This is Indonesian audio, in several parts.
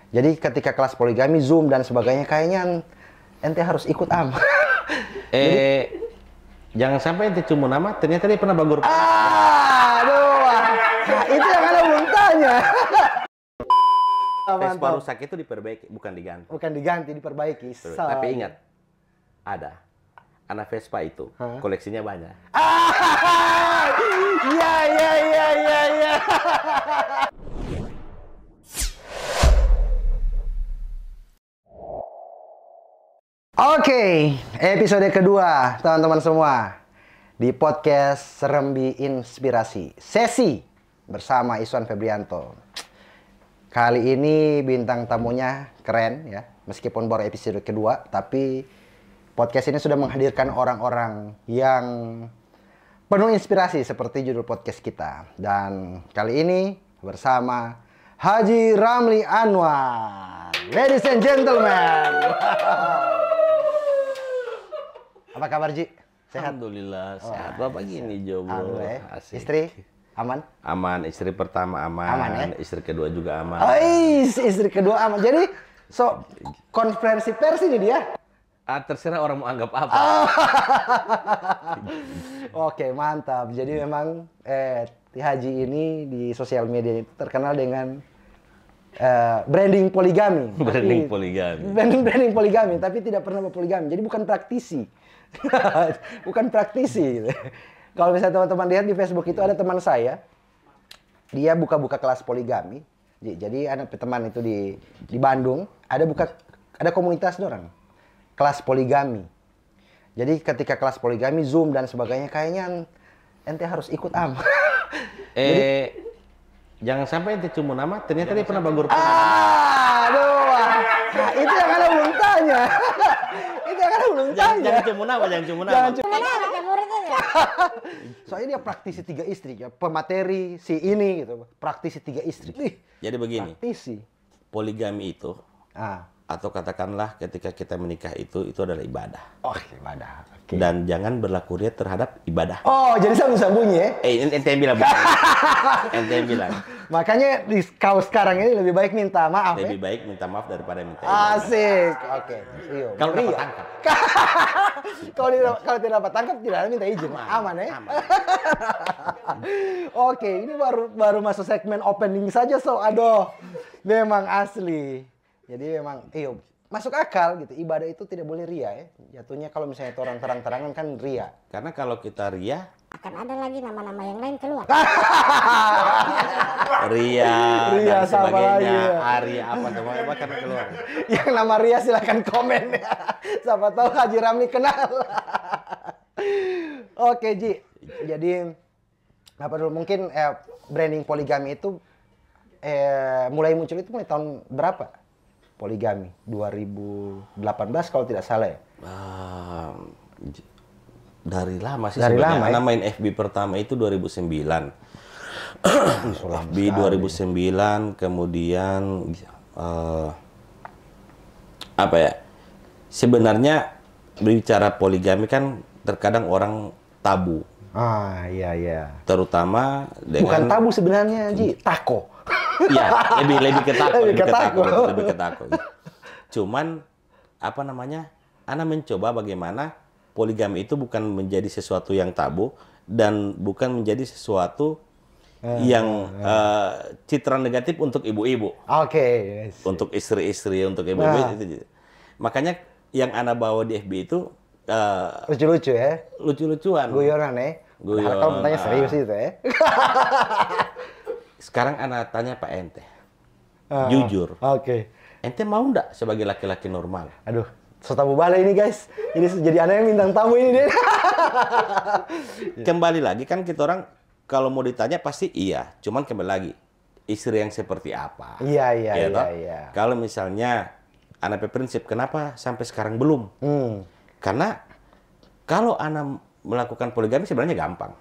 Jadi ketika kelas poligami, Zoom dan sebagainya, kayaknya ente harus ikut am. Jangan sampai ente cuma nama, ternyata dia pernah bagur. Aduh, nah, itu yang Anda belum tanya. Vespa rusak itu diperbaiki, bukan diganti. Bukan diganti, diperbaiki. Tapi ingat, ada anak Vespa itu koleksinya banyak. Iya. Oke, episode kedua teman-teman semua di podcast Serembi Inspirasi Sesi bersama Iswan Febrianto. Kali ini bintang tamunya keren ya, meskipun baru episode kedua, tapi podcast ini sudah menghadirkan orang-orang yang penuh inspirasi seperti judul podcast kita. Dan kali ini bersama Haji Ramli Anwar. Ladies and gentlemen. Apa kabar, Ji? Sehat? Alhamdulillah, sehat. Bapak gini, jomblo. Asik. Istri? Aman? Aman, istri pertama aman, ya? Istri kedua juga aman. Istri kedua aman. Jadi, konferensi pers ini dia? Terserah orang mau anggap apa. Oke, mantap. Jadi memang Haji ini di sosial media itu terkenal dengan branding poligami. Branding poligami, tapi tidak pernah berpoligami. Jadi bukan praktisi. Bukan praktisi. Gitu. Kalau misalnya teman-teman lihat di Facebook itu ada teman saya, dia buka-buka kelas poligami. Jadi ada teman itu di Bandung, ada komunitas orang kelas poligami. Jadi ketika kelas poligami, Zoom dan sebagainya, kayaknya ente harus ikut am. Jangan sampai ente cuma nama, ternyata dia pernah bagur. Aduh, nah, itu yang Anda belum tanya. Jangan cuma nama. Soalnya dia praktisi 3 istri ya, pemateri si ini gitu, praktisi 3 istri. Jadi begini, praktisi. Poligami itu, atau katakanlah ketika kita menikah itu adalah ibadah. Oh, ibadah. Okay. Dan jangan berlaku riya terhadap ibadah. Oh, jadi sambung-sambungnya ya? Ente yang bilang. Ente yang bilang. Makanya kau sekarang ini lebih baik minta maaf. Lebih baik minta maaf daripada minta ibadah. Asik. Oke. Kalau dapat tangkap. Kalau tidak dapat tangkap, tidak ada minta izin. Aman ya? Aman. Oke, ini baru masuk segmen opening saja, aduh. Memang asli. Jadi memang, masuk akal gitu. Ibadah itu tidak boleh ria ya. Jatuhnya kalau misalnya itu orang terang-terangan kan ria. Karena kalau kita ria, akan ada lagi nama-nama yang lain keluar. Ria dan sebagainya, ya. Arya apa semuanya akan keluar. Yang nama Ria silakan komen ya. Siapa tahu Haji Ramli kenal. Oke, Ji. Jadi apa dulu mungkin branding poligami itu mulai muncul itu mulai tahun berapa? Poligami 2018 kalau tidak salah ya. Dari lama sih dari sebenarnya. Lama, ya? Anak main FB pertama itu 2009. FB 2009, kemudian apa ya? Sebenarnya berbicara poligami kan terkadang orang tabu. Iya. Terutama dengan bukan tabu sebenarnya, Ji, tako. Iya, lebih ketakut. Lebih ketakut. Cuman apa namanya? Ana mencoba bagaimana poligami itu bukan menjadi sesuatu yang tabu dan bukan menjadi sesuatu yang citra negatif untuk ibu-ibu. Oke. Untuk istri-istri, untuk ibu-ibu itu. Makanya yang Ana bawa di FB itu lucu-lucu ya. Lucu-lucuan. Guyonan ya. Guyon. Kalau bertanya serius itu ya. Sekarang Ana tanya Pak Ente. Jujur. Oke. Ente mau nggak sebagai laki-laki normal? Aduh, tamu balik ini guys. Ini jadi Anda yang bintang tamu ini deh. Kembali lagi kan kita orang kalau mau ditanya pasti iya. Cuman kembali lagi istri yang seperti apa? Iya. Kalau misalnya Ana prinsip kenapa sampai sekarang belum? Karena kalau Ana melakukan poligami sebenarnya gampang.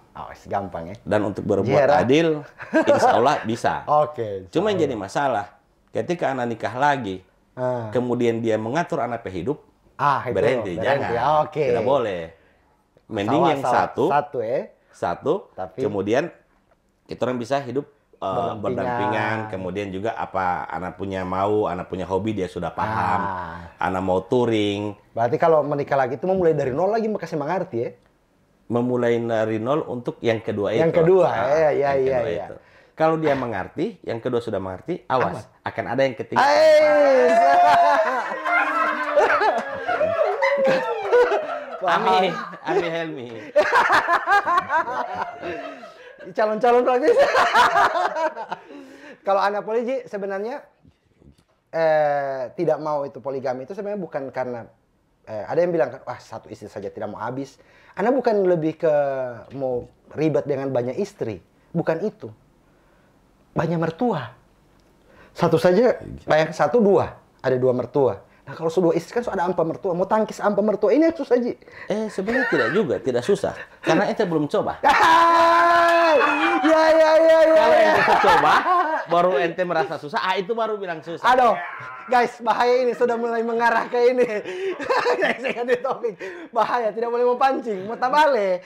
Gampang ya. Dan untuk berbuat adil, insya Allah bisa. Oke. Cuma yang jadi masalah, ketika anak nikah lagi, kemudian dia mengatur anaknya hidup, berhenti. Jangan. Tidak boleh. Mending yang satu, tapi kemudian kita orang bisa hidup berdampingan, kemudian juga apa anak punya hobi dia sudah paham, anak mau touring. Berarti kalau menikah lagi itu memulai dari nol lagi makasih mengerti ya? Memulai dari nol untuk yang kedua itu. Yang kedua, iya. Itu. Kalau dia mengerti, yang kedua sudah mengerti, awas akan ada yang ketiga. Ami Helmi. Calon-calon lagi. Kalau anak poligi sebenarnya tidak mau itu poligami itu sebenarnya bukan karena ada yang bilang wah satu istri saja tidak mau habis. Anda bukan lebih ke mau ribet dengan banyak istri, bukan itu. Banyak mertua. Satu saja, bayang satu dua, ada dua mertua. Nah kalau sudah istri kan ada 4 mertua, mau tangkis 4 mertua ini susah saja. Sebenarnya tidak juga, tidak susah, karena ente belum coba. Ya. Kalau ente coba, baru ente merasa susah, itu baru bilang susah. Aduh, guys, bahaya ini sudah mulai mengarah ke ini. Saya kan di topik bahaya, tidak boleh memancing, mau tabale.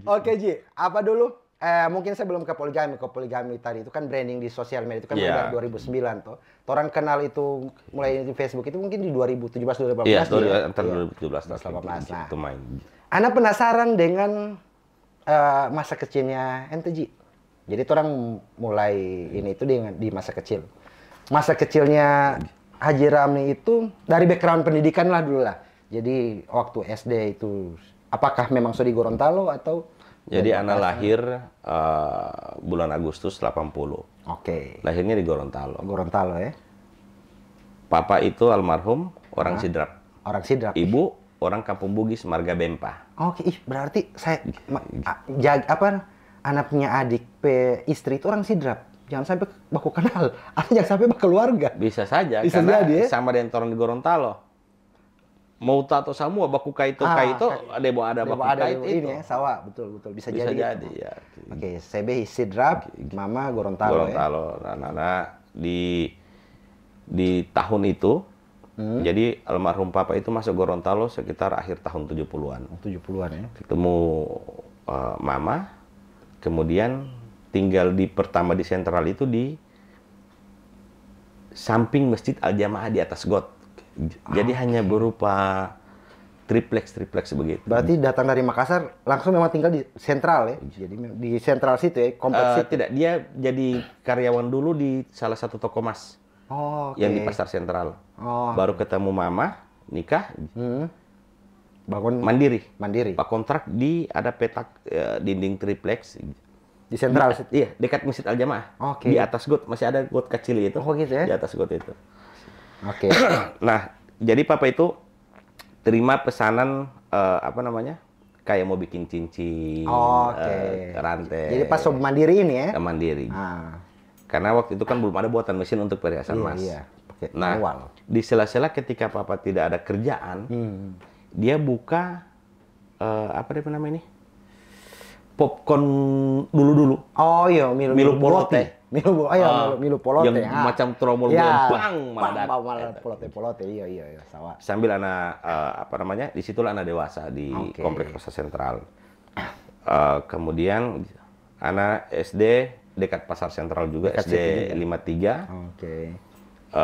Oke Ji, apa dulu? Mungkin saya belum ke poligami tadi itu kan branding di sosial media itu kan mulai dari 2009 tuh. Orang kenal itu mulai di Facebook itu mungkin di 2017 2018 ya. Antara 2017 dan 2018. Nah, itu main. Ana penasaran dengan masa kecilnya ente Ji. Jadi orang mulai ini itu di masa kecil. Masa kecilnya Haji Ramli itu dari background pendidikan lah dulu lah. Jadi waktu SD itu apakah memang sudah di Gorontalo atau? Jadi anak lahir bulan Agustus 80. Oke. Lahirnya di Gorontalo. Gorontalo ya. Papa itu almarhum orang Sidrap. Orang Sidrap. Ibu orang Kampung Bugis, Marga Bempa. Oke, berarti saya anak punya adik istri itu orang Sidrap. Jangan sampai baku kenal, atau jangan sampai baku keluarga. Bisa saja, bisa karena jadi, ya? sama dengan orang di Gorontalo. Mau tato semua baku kaito debo ada baku kaito ini ya, sawah betul bisa jadi ya. Oke, CB Sidrap, mama Gorontalo ya. Anak di tahun itu jadi almarhum papa itu masuk Gorontalo sekitar akhir tahun 70-an. 70-an ya. Ketemu mama, kemudian tinggal pertama di sentral itu di samping Masjid Al-Jamaah di atas got. Jadi hanya berupa triplex begitu. Berarti datang dari Makassar langsung memang tinggal di sentral ya. Jadi di sentral situ ya, kompleks situ. Tidak, dia jadi karyawan dulu di salah satu toko mas. Yang di pasar sentral. Baru ketemu mama, nikah. Bangun mandiri. Pak kontrak ada petak dinding triplex di sentral situ. Iya, dekat Masjid Al-Jamaah. Di atas got masih ada got kecil itu. Gitu ya. Di atas got itu. Oke. Nah, jadi papa itu terima pesanan kayak mau bikin cincin, rantai. Jadi pas mandiri ini ya? Mandiri. Karena waktu itu kan belum ada buatan mesin untuk perhiasan emas. Iya. Nah, di sela-sela ketika papa tidak ada kerjaan, dia buka ini? Popcorn dulu. Milu Polote. Milu Polote. Yang macam tromol bang malah Polote. Iya, sawah. Sambil anak disitulah anak dewasa di kompleks pasar sentral. Kemudian anak SD dekat pasar sentral juga, SD 53.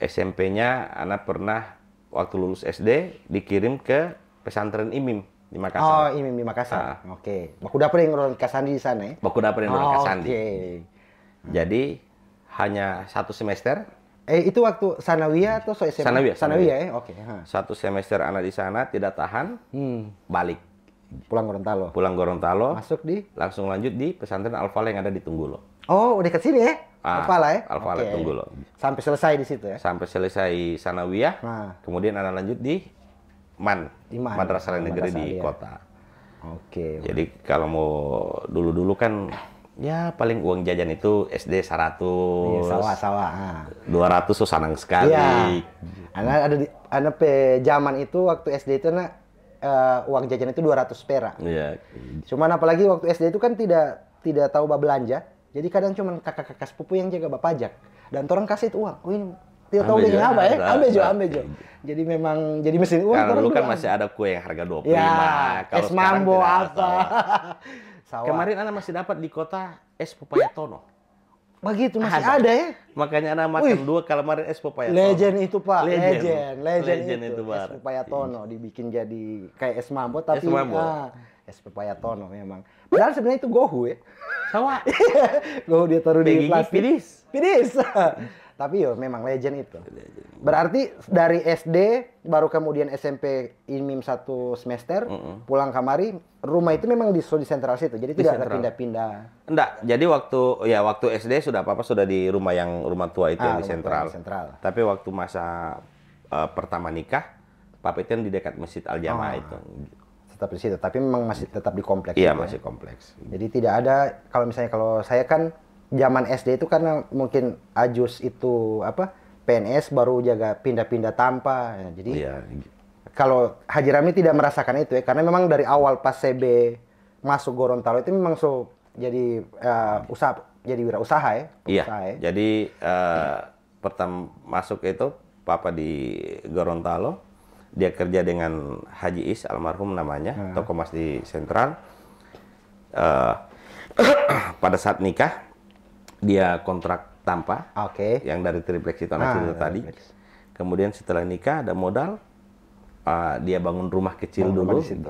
SMP-nya anak pernah waktu lulus SD dikirim ke pesantren Imim di Makassar. Imim di Makassar. Oke. Baku dapur yang orang Kasandi di sana ya? Baku dapur yang orang Kasandi. Jadi hanya 1 semester. Itu waktu Sanawiyah atau SMA? Sanawiyah ya? Oke. 1 semester anak di sana tidak tahan, balik. Pulang Gorontalo. Langsung lanjut di pesantren Al-Falah yang ada di Tunggulo. Dekat sini ya? Al-Falah ya? Al-Falah Tunggulo. Sampai selesai di situ ya? Sampai selesai Sanawiyah. Kemudian anak lanjut di Madrasah Negeri di kota. Oke. Jadi kalau mau dulu kan ya paling uang jajan itu SD 100. Sawah. 200 tuh senang sekali. Iya. Anak zaman itu waktu SD itu uang jajan itu 200 perak. Iya. Cuman apalagi waktu SD itu kan tidak tahu belanja. Jadi kadang cuma kakak-kakak sepupu yang jaga pajak. Dan orang kasih itu uang. Ini tidak tahu dengan apa ya? Ambejo. Jadi memang jadi mesin uang. Kalau dulu kan masih ada kue yang harga 25. Ya, es mambo apa. Sawah. Kemarin anak masih dapat di kota es pepaya Tono. Begitu masih ada ya? Makanya anak makan 2 kalamarin es pepaya Tono. Legend itu Pak, Legend itu, es pepaya Tono dibikin jadi kayak es mambo tapi Es mambo. Es pepaya Tono memang. Padahal sebenarnya itu gohu ya. Sawah. Gohu dia taruh di Gigi plastik. pidis. Tapi yo memang legend itu. Berarti dari SD baru kemudian SMP IMIM 1 semester pulang kamari, rumah itu memang di sentral situ. Jadi tidak ada sentral. pindah-pindah. Enggak, jadi waktu SD sudah papa sudah di rumah tua itu yang di rumah tua sentral. di sentral. Tapi waktu masa pertama nikah, papa itu yang di dekat Masjid Al Jamaah itu. Tetap di situ, tapi memang masih tetap di kompleks. Iya, itu ya. masih kompleks. Jadi tidak ada kalau saya kan zaman SD itu karena mungkin Ajus itu PNS baru jaga pindah-pindah tanpa. Ya, jadi Iya. kalau Haji Rami tidak merasakan itu ya, karena memang dari awal pas CB masuk Gorontalo itu memang jadi jadi wirausaha ya. Iya. Pengusaha ya. Jadi pertama masuk itu papa di Gorontalo, dia kerja dengan Haji Is almarhum namanya, toko mas di Sentral. Pada saat nikah dia kontrak tanpa, yang dari triplex itu anak itu tadi. Kemudian setelah nikah ada modal, dia bangun rumah kecil dulu. Di situ.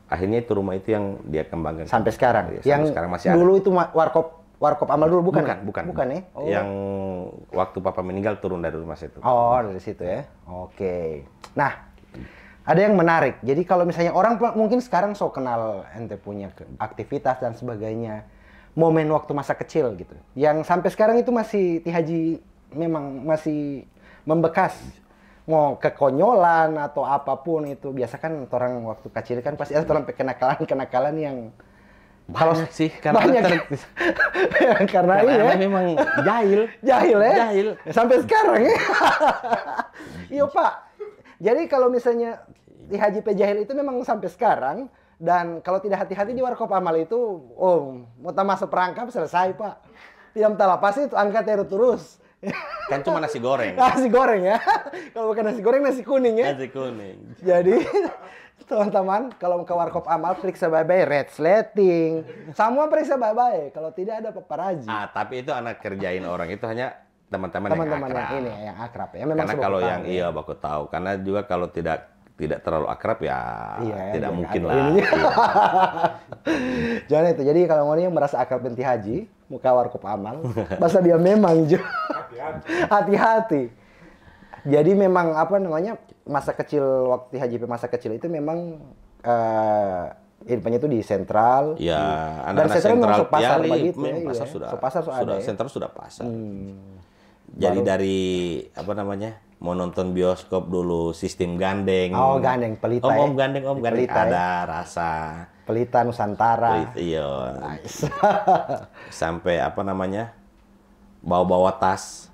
Akhirnya itu rumah itu yang dia kembangkan Sampai sekarang. Sampai Yang sekarang masih ada. dulu itu warkop amal dulu bukan? Bukan ya? Oh. Yang waktu papa meninggal turun dari rumah situ. Oh, dari situ ya. Oke. Nah, ada yang menarik. Jadi kalau misalnya orang mungkin sekarang kenal ente punya aktivitas dan sebagainya. Momen waktu masa kecil gitu. Yang sampai sekarang itu masih Ti Haji memang masih membekas. Mau kekonyolan atau apapun itu. Biasa kan orang waktu kecil kan pasti ada orang kenakalan yang Banyak sih, karena karena memang jahil. Jahil ya? Jahil. Sampai sekarang ya? Iya Pak. Jadi kalau misalnya di Haji P. Jahil itu memang sampai sekarang, dan kalau tidak hati-hati di warkop amal itu, mau masuk perangkap selesai Pak. Diam talapas itu angkat terus. Kan cuma nasi goreng. Nasi goreng ya. Kalau bukan nasi goreng, nasi kuning ya. Nasi kuning. Jadi teman-teman, kalau ke warkop amal periksa baik-baik red slating. Semua periksa baik-baik. Kalau tidak ada paparazi. Tapi itu anak kerjain orang itu hanya teman-teman yang ini yang akrab ya. Memang karena kalau yang baku tahu. Karena juga kalau tidak terlalu akrab ya tidak mungkin lah. Jangan itu. Jadi kalau mau yang merasa akrab binti Haji, muka warkop amal, masa dia memang hati-hati. Jadi memang masa kecil waktu Haji masa kecil itu memang infonya itu di sentral. Ya, dan sentral memang pasar begitu ya. Pasar sudah. Pasar ada. Sentral sudah pasar. Jadi dari mau nonton bioskop dulu sistem gandeng. Oh, gandeng pelita. Om gandeng Pelita, ada rasa. Pelita Nusantara. Iya. Nice. Sampai bawa tas.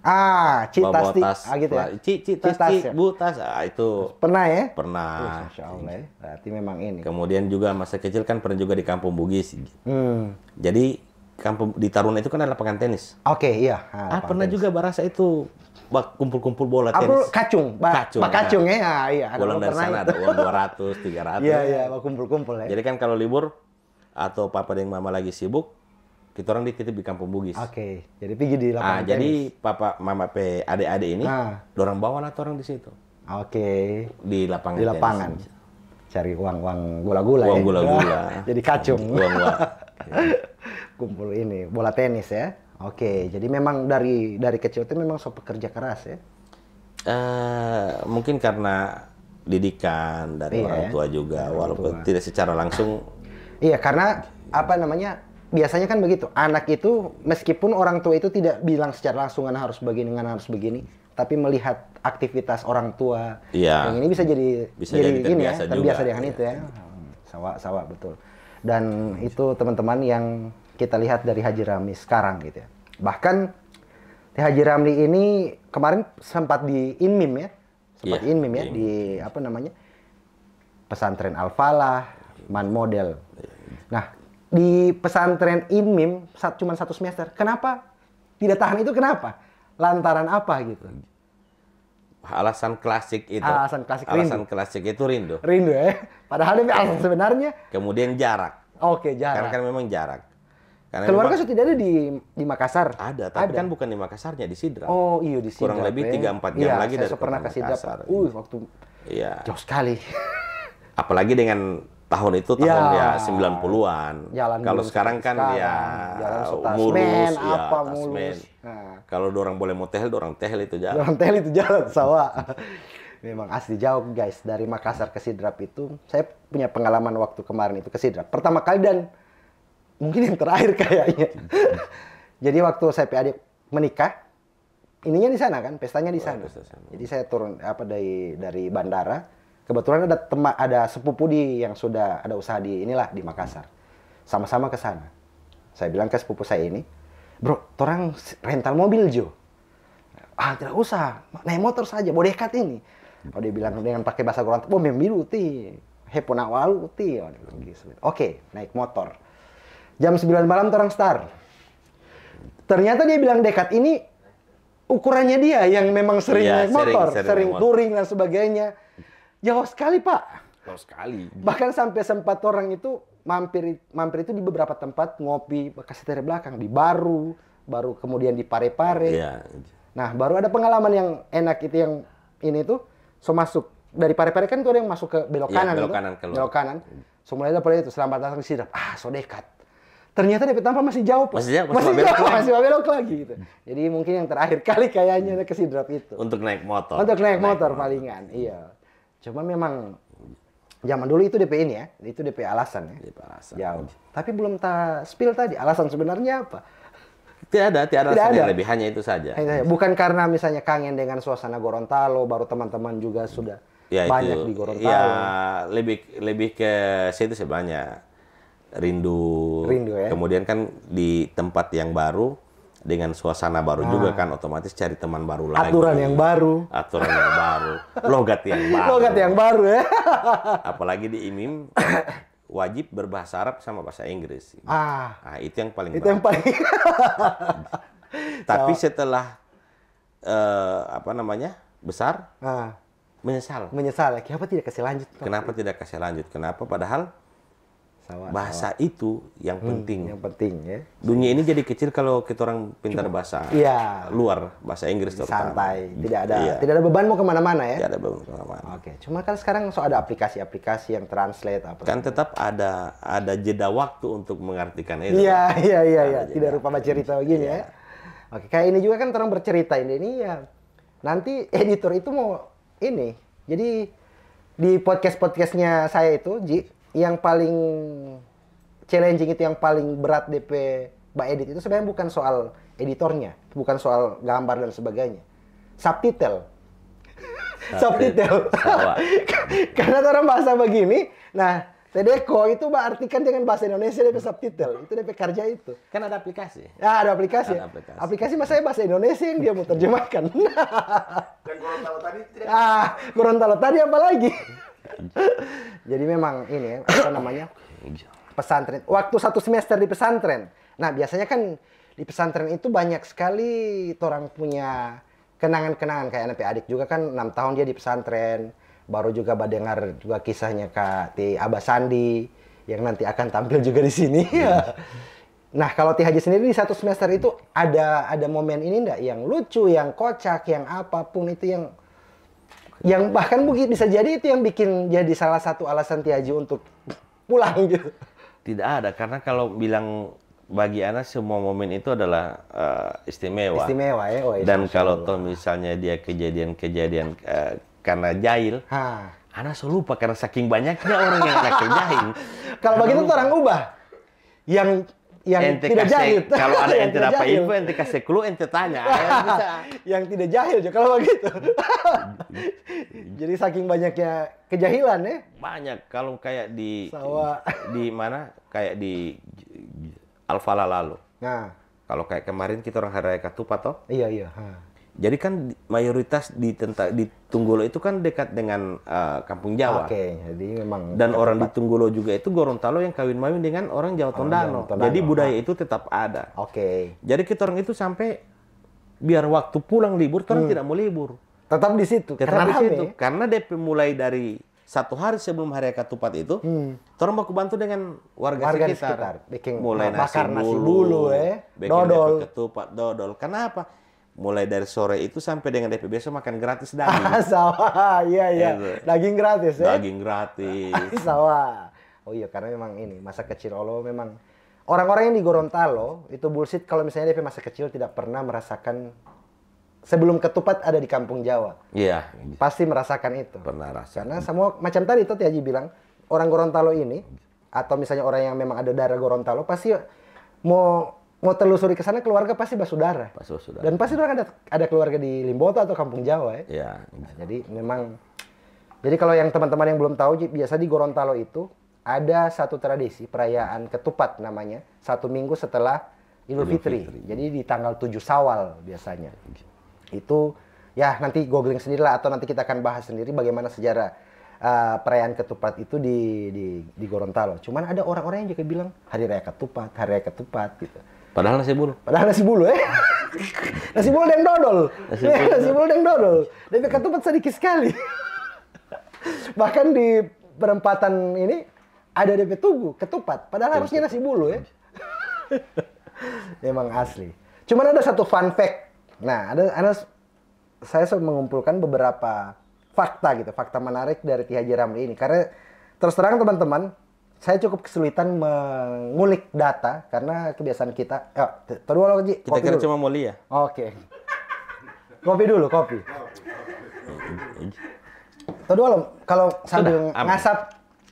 Citas gitu ya. Citas, Bu, tas. Itu pernah ya? Pernah. Masya Allah ya. Berarti memang ini. Kemudian juga masa kecil kan pernah juga di Kampung Bugis. Jadi kampung di Taruna itu kan ada lapangan tenis. Iya. Pernah tenis. Juga barasa itu kumpul-kumpul bola tenis. Kacung ya. Iya. Pulang dari sana ada uang 200, 300. Iya, kumpul-kumpul ya. Jadi kan kalau libur atau papa dan mama lagi sibuk, kita orang dititip di Kampung Bugis. Jadi pergi di lapangan tenis. Jadi papa, mama, adik-adik ini, dorang bawa lah orang di situ. Di lapangan. Di lapangan. Tenis. Cari uang gula-gula ya. Uang gula-gula. Jadi kacung. Uang. Kumpul ini bola tenis ya. Jadi memang dari kecil itu memang pekerja keras ya. Mungkin karena didikan dari orang tua juga, walaupun tidak secara langsung. Iya, karena biasanya kan begitu. Anak itu meskipun orang tua itu tidak bilang secara langsung harus begini, tapi melihat aktivitas orang tua yang ini bisa jadi ini ya, terbiasa dengan itu ya. Sawah betul. Dan itu teman-teman yang kita lihat dari Haji Ramli sekarang gitu ya. Bahkan Haji Ramli ini kemarin sempat di Inmim ya. Di pesantren Al-Falah, Man Model. Nah, di pesantren Inmim cuma 1 semester. Kenapa tidak tahan itu? Kenapa? Lantaran apa gitu? Alasan klasik itu. Alasan klasik itu rindu. Rindu Ya. Padahal alasan sebenarnya. Kemudian jarak. Oke, Karena jarak. kan memang jarak. Karena Keluarga memang sudah ada di Makassar? ada, tapi kan bukan di Makassarnya, di Sidrap. Oh iya, di Sidrap. Kurang lebih ya. 3-4 jam Iya, lagi saya dari pernah kota ke Sidrap. Makassar. Waktu Iya. jauh sekali. Apalagi dengan tahun itu tahun ya 90-an. Jalan Kalau belum sekarang kan sekarang. ya Jalan setasmen, mulus, ya apa tasmen. mulus. Nah. Kalau orang boleh motel, orang tehel itu jalan. Jalan tel itu jalan sawah. Memang asli jauh guys, dari Makassar ke Sidrap itu. Saya punya pengalaman waktu kemarin itu ke Sidrap. Pertama kali dan mungkin yang terakhir kayaknya. Jadi waktu saya adik menikah, ininya di sana kan, pestanya di sana. Jadi saya turun dari bandara. Kebetulan ada sepupu yang sudah ada usaha di Makassar. Sama-sama ke sana. Saya bilang ke sepupu saya ini, "Bro, orang rental mobil Jo." "Ah, tidak usah, naik motor saja, mau dekat ini." Oh, dia bilang dengan pakai bahasa Gorontalo, "Oh, membiru ti, hepon awalu ti." Oke, naik motor. Jam 9 malam orang start. Ternyata dia bilang dekat ini ukurannya dia yang memang sering naik motor, sering touring dan sebagainya. Jauh sekali, Pak. Jauh sekali. Bahkan sampai sempat orang itu mampir itu di beberapa tempat ngopi bekas setir belakang, di baru kemudian di Pare-Pare. Iya. Nah, baru ada pengalaman yang enak itu yang ini tuh so masuk dari Pare-Pare kan tuh ada yang masuk ke belok kanan, belok kanan keluar. Belok kanan. So mulai pada itu selamat datang di Sidrap. So dekat. Ternyata DP Tampa masih jauh, Pak. Masih belok lagi gitu. Jadi mungkin yang terakhir kali kayaknya ke Sidrap itu. Untuk naik motor. Untuk naik motor palingan, iya. Cuma memang zaman dulu itu DP ini ya, itu DP alasan ya. DP alasan. Jauh. Tapi belum spill tadi alasan sebenarnya apa? Tidak ada alasan yang lebih, hanya itu saja. Bukan karena misalnya kangen dengan suasana Gorontalo, baru teman-teman juga sudah banyak di Gorontalo. Ya, lebih ke situ sebenarnya. Rindu ya. Kemudian kan di tempat yang baru dengan suasana baru juga kan, otomatis cari teman baru lagi. Aturan yang baru, logat yang baru. Logat yang baru ya. Apalagi di IMIM wajib berbahasa Arab sama bahasa Inggris. Itu yang paling Tapi setelah besar, menyesal. Kenapa tidak kasih lanjut? Kenapa? Padahal bahasa itu yang penting. Yang penting ya. Dunia ini jadi kecil kalau kita orang pintar bahasa luar, bahasa Inggris terutama. Santai, tidak ada beban mau kemana-mana ya. Tidak ada beban kemana-mana. Oke, cuma kan sekarang ada aplikasi-aplikasi yang translate apa. Kan tetap ada jeda waktu untuk mengartikan itu. Iya. Tidak rupa bercerita begini ya. Oke, kayak ini juga kan orang bercerita ini ya. Nanti editor itu mau ini. Jadi di podcastnya saya itu, Ji, yang paling challenging itu, yang paling berat DP Mbak Edit itu sebenarnya bukan soal editornya, bukan soal gambar dan sebagainya. Subtitle. Karena orang bahasa begini, nah Tedeko itu Mbak artikan dengan bahasa Indonesia DP subtitle. Itu DP kerja itu. Kan ada aplikasi. Ya, ada aplikasi. Aplikasi mas saya bahasa Indonesia yang dia mau terjemahkan. Dan Gorontalo tadi apa lagi? Jadi memang ini pesantren. Waktu 1 semester di pesantren. Nah biasanya kan di pesantren itu banyak sekali orang punya kenangan-kenangan. Kayak anak adik juga kan 6 tahun dia di pesantren. Baru juga dengar juga kisahnya Kak Ti Abah Sandi yang nanti akan tampil juga di sini. Nah kalau Ti Haji sendiri di 1 semester itu ada momen ini enggak yang lucu, yang kocak, yang apapun itu yang bahkan mungkin bisa jadi itu yang bikin jadi salah satu alasan Ti Haji untuk pulang gitu. Tidak ada, karena kalau bilang bagi anak semua momen itu adalah istimewa. Istimewa ya. Dan kalau toh misalnya dia kejadian karena jahil, anak selalu lupa karena saking banyaknya orang yang anak jahil. Kalau begitu tuh orang ubah. Yang tidak jahil. Kalau ada ente dapat info, ente kasih clue, ente tanya. Yang tidak jahil juga kalau begitu. Jadi saking banyaknya kejahilan ya. Banyak. Kalau kayak di mana? Kayak di Alfala lalu. Nah. Kalau kayak kemarin kita orang Hari Raya Katupa toh. Iya. Jadi kan mayoritas di Tunggolo itu kan dekat dengan Kampung Jawa. Oke, jadi memang. Dan orang di Tunggolo juga itu Gorontalo yang kawin-mawin dengan orang Jawa Tondano. Jadi budaya itu tetap ada. Oke. Jadi kita orang itu sampai biar waktu pulang libur, kita orang tidak mau libur. Tetap di situ. Tetap di situ. Karena DP mulai dari 1 hari sebelum hari ketupat itu, orang baku bantu dengan warga Warga di sekitar. bikin Mulai bakar nasi bulu, bikin dodol. DP ketupat, dodol. Kenapa? Mulai dari sore itu sampai dengan DP besok makan gratis daging. Sawah, iya. Itu. Daging gratis ya. Daging gratis. Sawah. Oh iya, karena memang ini masa kecil Olo memang orang-orang yang di Gorontalo itu bullshit kalau misalnya DP masa kecil tidak pernah merasakan sebelum ketupat ada di kampung Jawa. Iya. Pasti merasakan itu. Pernah rasa. Karena semua macam tadi itu Haji bilang, orang Gorontalo ini atau misalnya orang yang memang ada darah Gorontalo pasti mau telusuri ke sana keluarga pasti bersaudara. Dan pasti orang ada keluarga di Limboto atau kampung Jawa ya. Iya. Nah, jadi kalau yang teman-teman yang belum tahu, biasa di Gorontalo itu ada satu tradisi perayaan ketupat namanya, 1 minggu setelah Idul Fitri. Jadi di tanggal 7 Syawal biasanya. Itu ya nanti googling sendiri lah atau nanti kita akan bahas sendiri bagaimana sejarah perayaan ketupat itu di Gorontalo. Cuman ada orang-orang yang juga bilang hari raya ketupat gitu. Padahal nasi bulu. Nasi bulu nasi bulu dan dodol. Nasi bulu dan dodol. Dan ketupat sedikit sekali. Bahkan di perempatan ini ada DP tugu ketupat. Padahal harusnya nasi bulu ya. Memang asli. Cuman ada satu fun fact. Nah, saya mengumpulkan beberapa fakta menarik dari Ki Haji Ramli ini. Karena terus terang teman-teman, saya cukup kesulitan mengulik data karena kebiasaan kita. Tunggu dulu, Ji. Kita kira cuma mau lihat. Oke. Kopi dulu, kopi. Tunggu dulu, kalau sambil ngasap,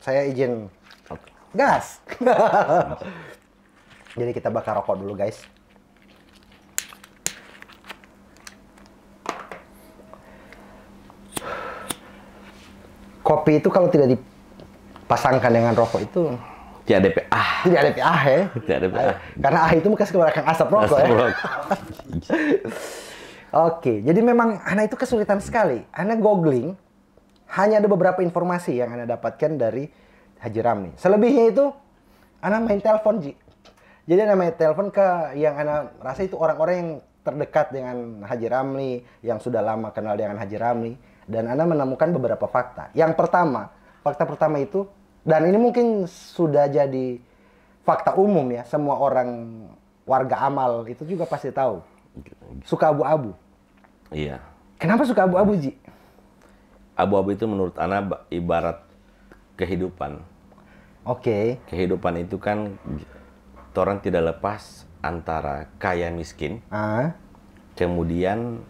saya izin gas. Jadi kita bakar rokok dulu, guys. Kopi itu kalau tidak dipasangkan dengan rokok itu tidak ada PA. Tidak ada PA ya. Tidak ada PA. Karena itu bekas keluarkan asap rokok ya. Oke, jadi memang Ana itu kesulitan sekali. Ana googling, hanya ada beberapa informasi yang Ana dapatkan dari Haji Ramli. Selebihnya itu Ana main telepon, Ji. Jadi Ana main telepon ke yang Ana rasa itu orang-orang yang terdekat dengan Haji Ramli, yang sudah lama kenal dengan Haji Ramli. Dan Ana menemukan beberapa fakta. Yang pertama, fakta pertama itu, dan ini mungkin sudah jadi fakta umum ya, semua orang warga Amal itu juga pasti tahu. Suka abu-abu. Iya. Kenapa suka abu-abu, Ji? Abu-abu itu menurut Ana ibarat kehidupan. Oke. Kehidupan itu kan orang tidak lepas antara kaya miskin, kemudian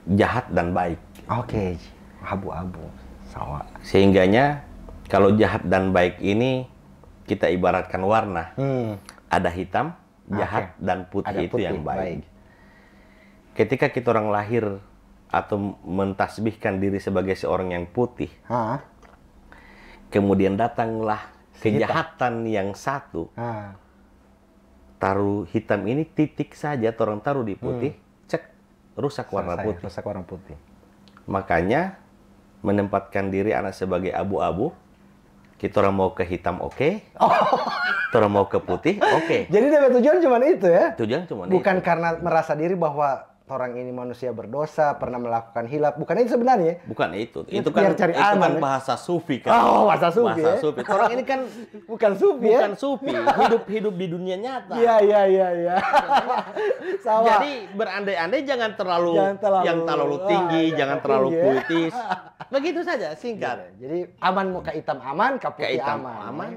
jahat dan baik. Oke, abu-abu, sawah. Sehingganya kalau jahat dan baik ini kita ibaratkan warna. Ada hitam, jahat, dan putih. Ada itu putih, yang baik. Ketika kita orang lahir atau mentasbihkan diri sebagai seorang yang putih, kemudian datanglah kejahatan yang satu, taruh hitam ini titik saja, orang taruh di putih, cek, rusak warna putih. Rusak warna putih. Makanya menempatkan diri anak sebagai abu-abu, kita orang mau ke hitam oke, kita orang mau ke putih oke. Jadi tujuan cuma itu ya? Tujuan cuma bukan itu. Karena merasa diri bahwa orang ini manusia berdosa, pernah melakukan hilaf, bukan itu sebenarnya? Bukan itu. Itu kan, cari itu aman, kan ya? bahasa sufi kan. Oh, bahasa sufi. Bahasa sufi. Orang ini kan bukan sufi ya? Bukan sufi. Hidup di dunia nyata. Iya. Jadi berandai-andai jangan terlalu yang terlalu tinggi, jangan terlalu puitis. Begitu saja, singkat. Jadi aman mau ke hitam aman, ke putih aman.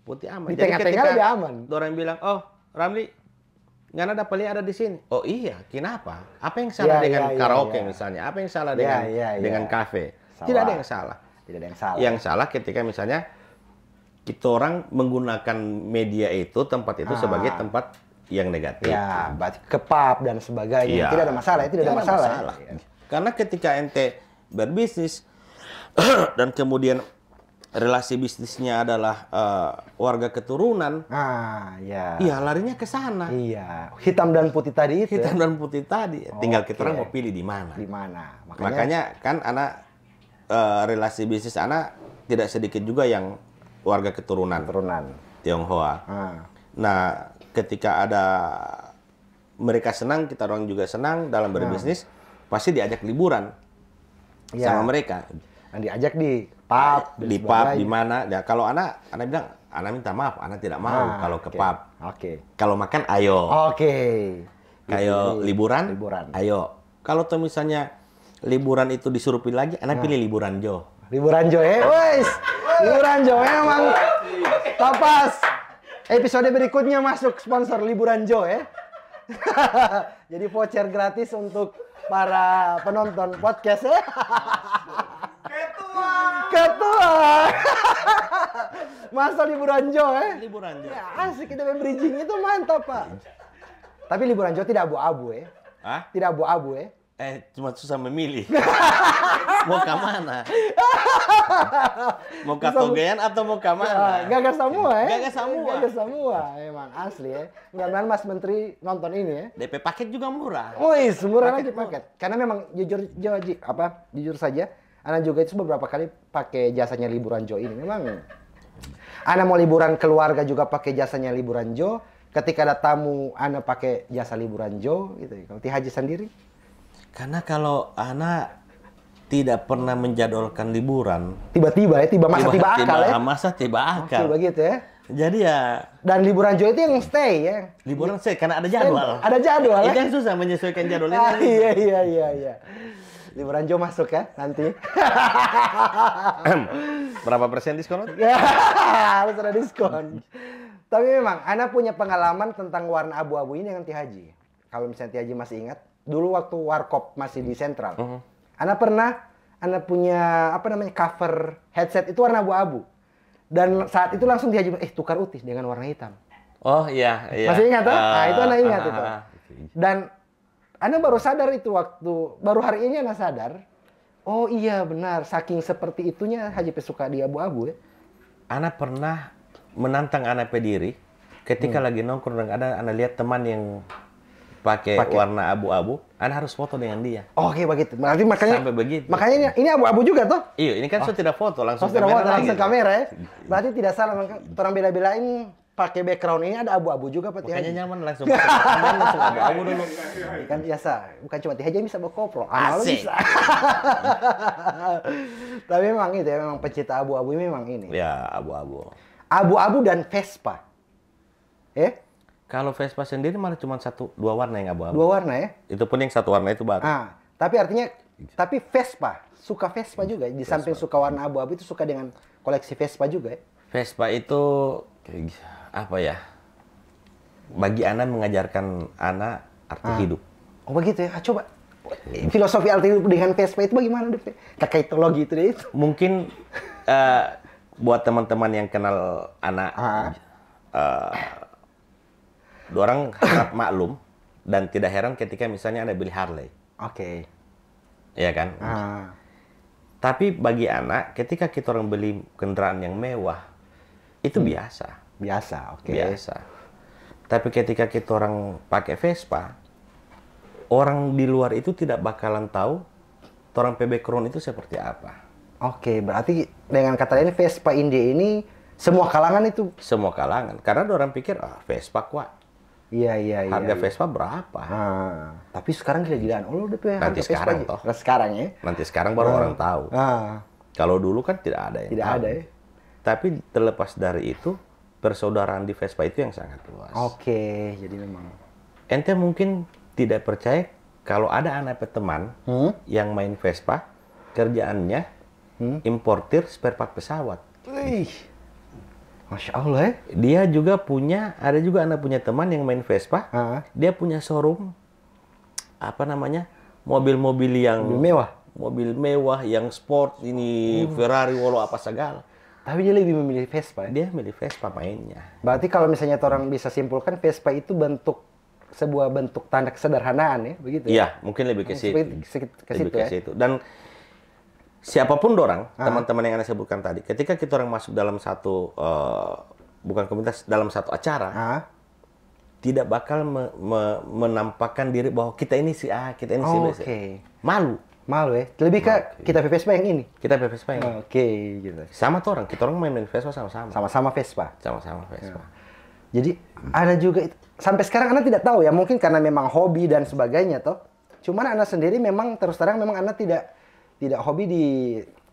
Putih aman. Di tengah-tengah lebih aman. Orang bilang, "Oh, Ramli, nggak ada paling ada di sini." Oh iya, kenapa? Apa yang salah dengan karaoke misalnya? Apa yang salah dengan kafe? Tidak ada yang salah. Tidak ada yang salah. Yang salah ketika misalnya kita orang menggunakan media itu, tempat itu sebagai tempat yang negatif. Ya, berarti ke pub dan sebagainya. Tidak ada masalah, tidak ada masalah. Ya. Karena ketika ente berbisnis dan kemudian relasi bisnisnya adalah warga keturunan. Iya. Iya, larinya ke sana. Iya. Hitam dan putih tadi itu. Hitam dan putih tadi. Tinggal kita orang mau pilih di mana. Di mana. Makanya kan anak relasi bisnis anak tidak sedikit juga yang warga keturunan. Tionghoa. Nah, ketika ada mereka senang, kita orang juga senang dalam berbisnis, pasti diajak liburan sama mereka. Dan diajak di pub, di pub di mana. Ya kalau anak bilang, anak minta maaf, anak tidak mau kalau ke pub. Kalau makan ayo. Kayak liburan, ayo. Kalau tuh misalnya liburan itu disuruh pilih lagi, anak pilih liburan Jo. Liburan Jo, wes. Liburan Jo memang tapas. Episode berikutnya masuk sponsor Liburan Jo ya. Jadi voucher gratis untuk para penonton podcast ya. Ketua. Masa Liburan Jo ya? Liburan Jo. Ya, asik kita main bridging itu mantap, Pak. Tapi Liburan Jo tidak abu-abu ya. Hah? Tidak abu-abu ya. Cuma susah memilih. Mau ke mana? Mau ke Togean atau mau ke mana? Gagas semua ya. Gagas semua. Emang asli ya. Mudah-mudahan Mas Menteri nonton ini ya. DP paket juga murah. Wih, murah lagi paket. Karena memang jujur saja, Ana juga itu beberapa kali pakai jasanya Liburan Jo ini. Memang Ana mau liburan keluarga juga pakai jasanya Liburan Jo. Ketika ada tamu, Ana pakai jasa Liburan Jo gitu. Kalau Ti Haji sendiri? Karena kalau anak tidak pernah menjadwalkan liburan, tiba-tiba ya, tiba akal ya. Masa tiba akal. Begitu ya. Jadi ya. Dan Liburan Jo itu yang stay ya. Liburan stay karena ada jadwal. Ada jadwal ya. Itu yang susah menyesuaikan jadwalnya. Iya. Liburan Jo masuk ya nanti. Berapa persen diskon? Harus ada diskon. Tapi memang Ana punya pengalaman tentang warna abu-abu ini dengan Ti Haji. Kalau misalnya Ti Haji masih ingat, dulu waktu Warkop masih di Sentral. Ana punya cover headset itu warna abu-abu. Dan saat itu langsung Ti Haji tukar utis dengan warna hitam. Oh iya. Masih ingat tuh? Nah, itu Ana ingat itu. Dan Ana baru sadar itu baru hari ini Ana sadar. Oh iya benar, saking seperti itunya Haji suka di abu-abu ya. Ana pernah menantang anak pediri ketika lagi nongkrong dan ada anak lihat teman yang pakai warna abu-abu, Ana harus foto dengan dia. Oke, begitu. Berarti makanya sampai begitu. Makanya ini abu-abu juga tuh? Iya, ini kan sudah tidak foto, langsung kamera. Langsung kamera ya. Berarti tidak salah, orang bela-belain pakai background ini ada abu-abu juga Pak Ti Haji. Makanya nyaman langsung abu-abu dulu. Kan biasa, bukan cuma Ti Haji yang bisa bawa koplo. Asik. Bisa. Tapi memang itu ya, memang pecinta abu-abu memang ini. Ya, abu-abu. Abu-abu dan Vespa. Kalau Vespa sendiri malah cuma 1-2 warna yang abu-abu. 2 warna ya? Itu pun yang 1 warna itu baru. Tapi artinya, Vespa, suka Vespa juga. Di samping suka warna abu-abu itu suka dengan koleksi Vespa juga ya? Vespa itu apa ya? Bagi Ana mengajarkan Ana arti hidup. Oh begitu ya? Coba filosofi arti hidup dengan Vespa itu bagaimana? Kakaitologi itu deh itu. Mungkin buat teman-teman yang kenal Ana, orang harap maklum dan tidak heran ketika misalnya Anda beli Harley. Oke. Iya kan? Tapi bagi anak, ketika kita orang beli kendaraan yang mewah, itu biasa. Biasa, oke. Biasa. Tapi ketika kita orang pakai Vespa, orang di luar itu tidak bakalan tahu orang PB Crown itu seperti apa. Oke, berarti dengan kata lain Vespa India ini semua kalangan itu? Semua kalangan. Karena orang pikir, Vespa kuat. Iya. Harga Vespa berapa? Tapi sekarang gila-gilaan. Oh, udah tuh nanti sekarang toh. Sekarang ya. Nanti sekarang baru orang tahu. Kalau dulu kan tidak ada yang tidak tahu. Ada ya. Tapi terlepas dari itu, persaudaraan di Vespa itu yang sangat luas. Oke, jadi memang. Ente mungkin tidak percaya kalau ada anak teman yang main Vespa, kerjaannya importir spare part pesawat. Masya Allah ya. Dia juga ada juga anak punya teman yang main Vespa. Dia punya showroom, mobil-mobil yang mobil mewah yang sport ini, Ferrari, Wolo apa segala. Tapi dia lebih memilih Vespa. Dia milih Vespa mainnya. Berarti kalau misalnya orang bisa simpulkan Vespa itu sebuah bentuk tanda kesederhanaan ya, begitu? Iya, mungkin lebih ke situ. Ke situ. Dan siapapun teman-teman yang Anda sebutkan tadi, ketika kita orang masuk dalam satu bukan komunitas, dalam satu acara, tidak bakal menampakkan diri bahwa kita ini si A, kita ini si B. Malu ya. Lebih ke kita Vespa yang ini. Kita Vespa yang ini. Gitu. Sama tuh orang, kita orang main Vespa sama-sama. Sama-sama Vespa. Sama-sama Vespa. Jadi Ana juga sampai sekarang Ana tidak tahu ya, mungkin karena memang hobi dan sebagainya toh. Cuman Ana sendiri memang terus terang memang Ana tidak hobi di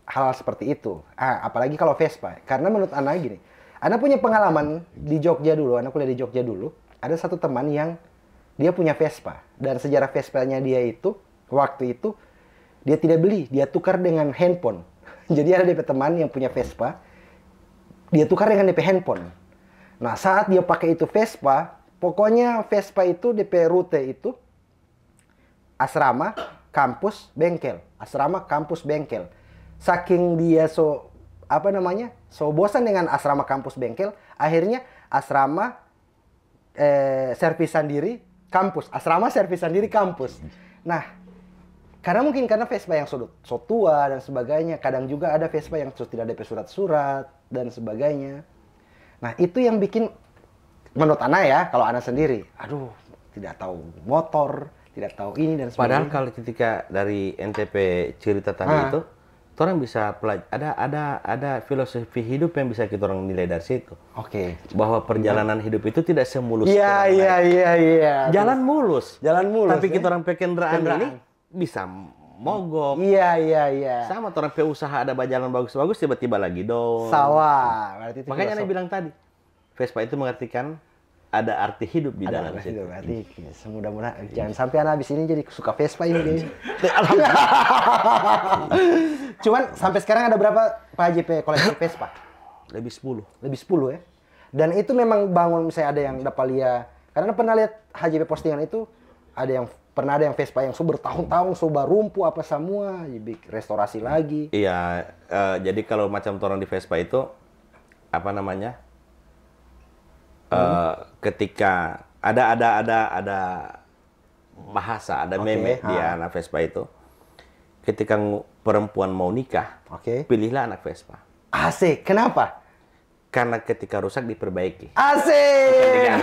hal seperti itu. Apalagi kalau Vespa. Karena menurut Ana gini, Ana punya pengalaman di Jogja dulu, Ana kuliah di Jogja dulu. Ada satu teman yang dia punya Vespa. Dan sejarah Vespanya dia itu, waktu itu, dia tidak beli, dia tukar dengan handphone. Jadi ada DP teman yang punya Vespa, dia tukar dengan DP handphone. Nah, saat dia pakai itu Vespa, pokoknya Vespa itu DP rute itu asrama, kampus, bengkel. Asrama, kampus, bengkel. Saking dia so bosan dengan asrama, kampus, bengkel, akhirnya asrama, servisan diri, kampus. Asrama, servisan diri, kampus. Nah, karena Vespa yang so tua dan sebagainya, kadang juga ada Vespa yang tidak ada surat-surat dan sebagainya. Nah, itu yang bikin, menurut Ana ya, kalau Ana sendiri, aduh, tidak tahu motor, tidak tahu ini dan sebagainya. Padahal kalau ketika dari NTP cerita tadi itu, orang bisa ada filosofi hidup yang bisa kita orang nilai dari situ. Oke. Bahwa perjalanan hidup itu tidak semulus. Iya. Jalan mulus. Tapi ya? kita orang kendaraan ini bisa mogok. Iya. Sama orang usaha ada jalan bagus-bagus tiba-tiba lagi dong. Sawah. Berarti itu makanya Anda bilang tadi, Vespa itu mengartikan ada arti hidup di dalam situ. Berarti semudah-mudahan jangan sampai Ana habis ini jadi suka Vespa ini. Cuman sampai sekarang ada berapa Pak Haji koleksi Vespa? Lebih 10. Lebih 10 ya. Dan itu memang bangun, misalnya ada yang dapat lihat. Karena pernah lihat HJP postingan itu, pernah ada yang Vespa yang bertahun-tahun soba rumpuh apa semua, restorasi lagi. Iya, jadi kalau macam orang di Vespa itu apa namanya? Ketika ada bahasa, ada meme di anak Vespa itu. Ketika perempuan mau nikah, pilihlah anak Vespa. Asik, kenapa? Karena ketika rusak diperbaiki. Asik.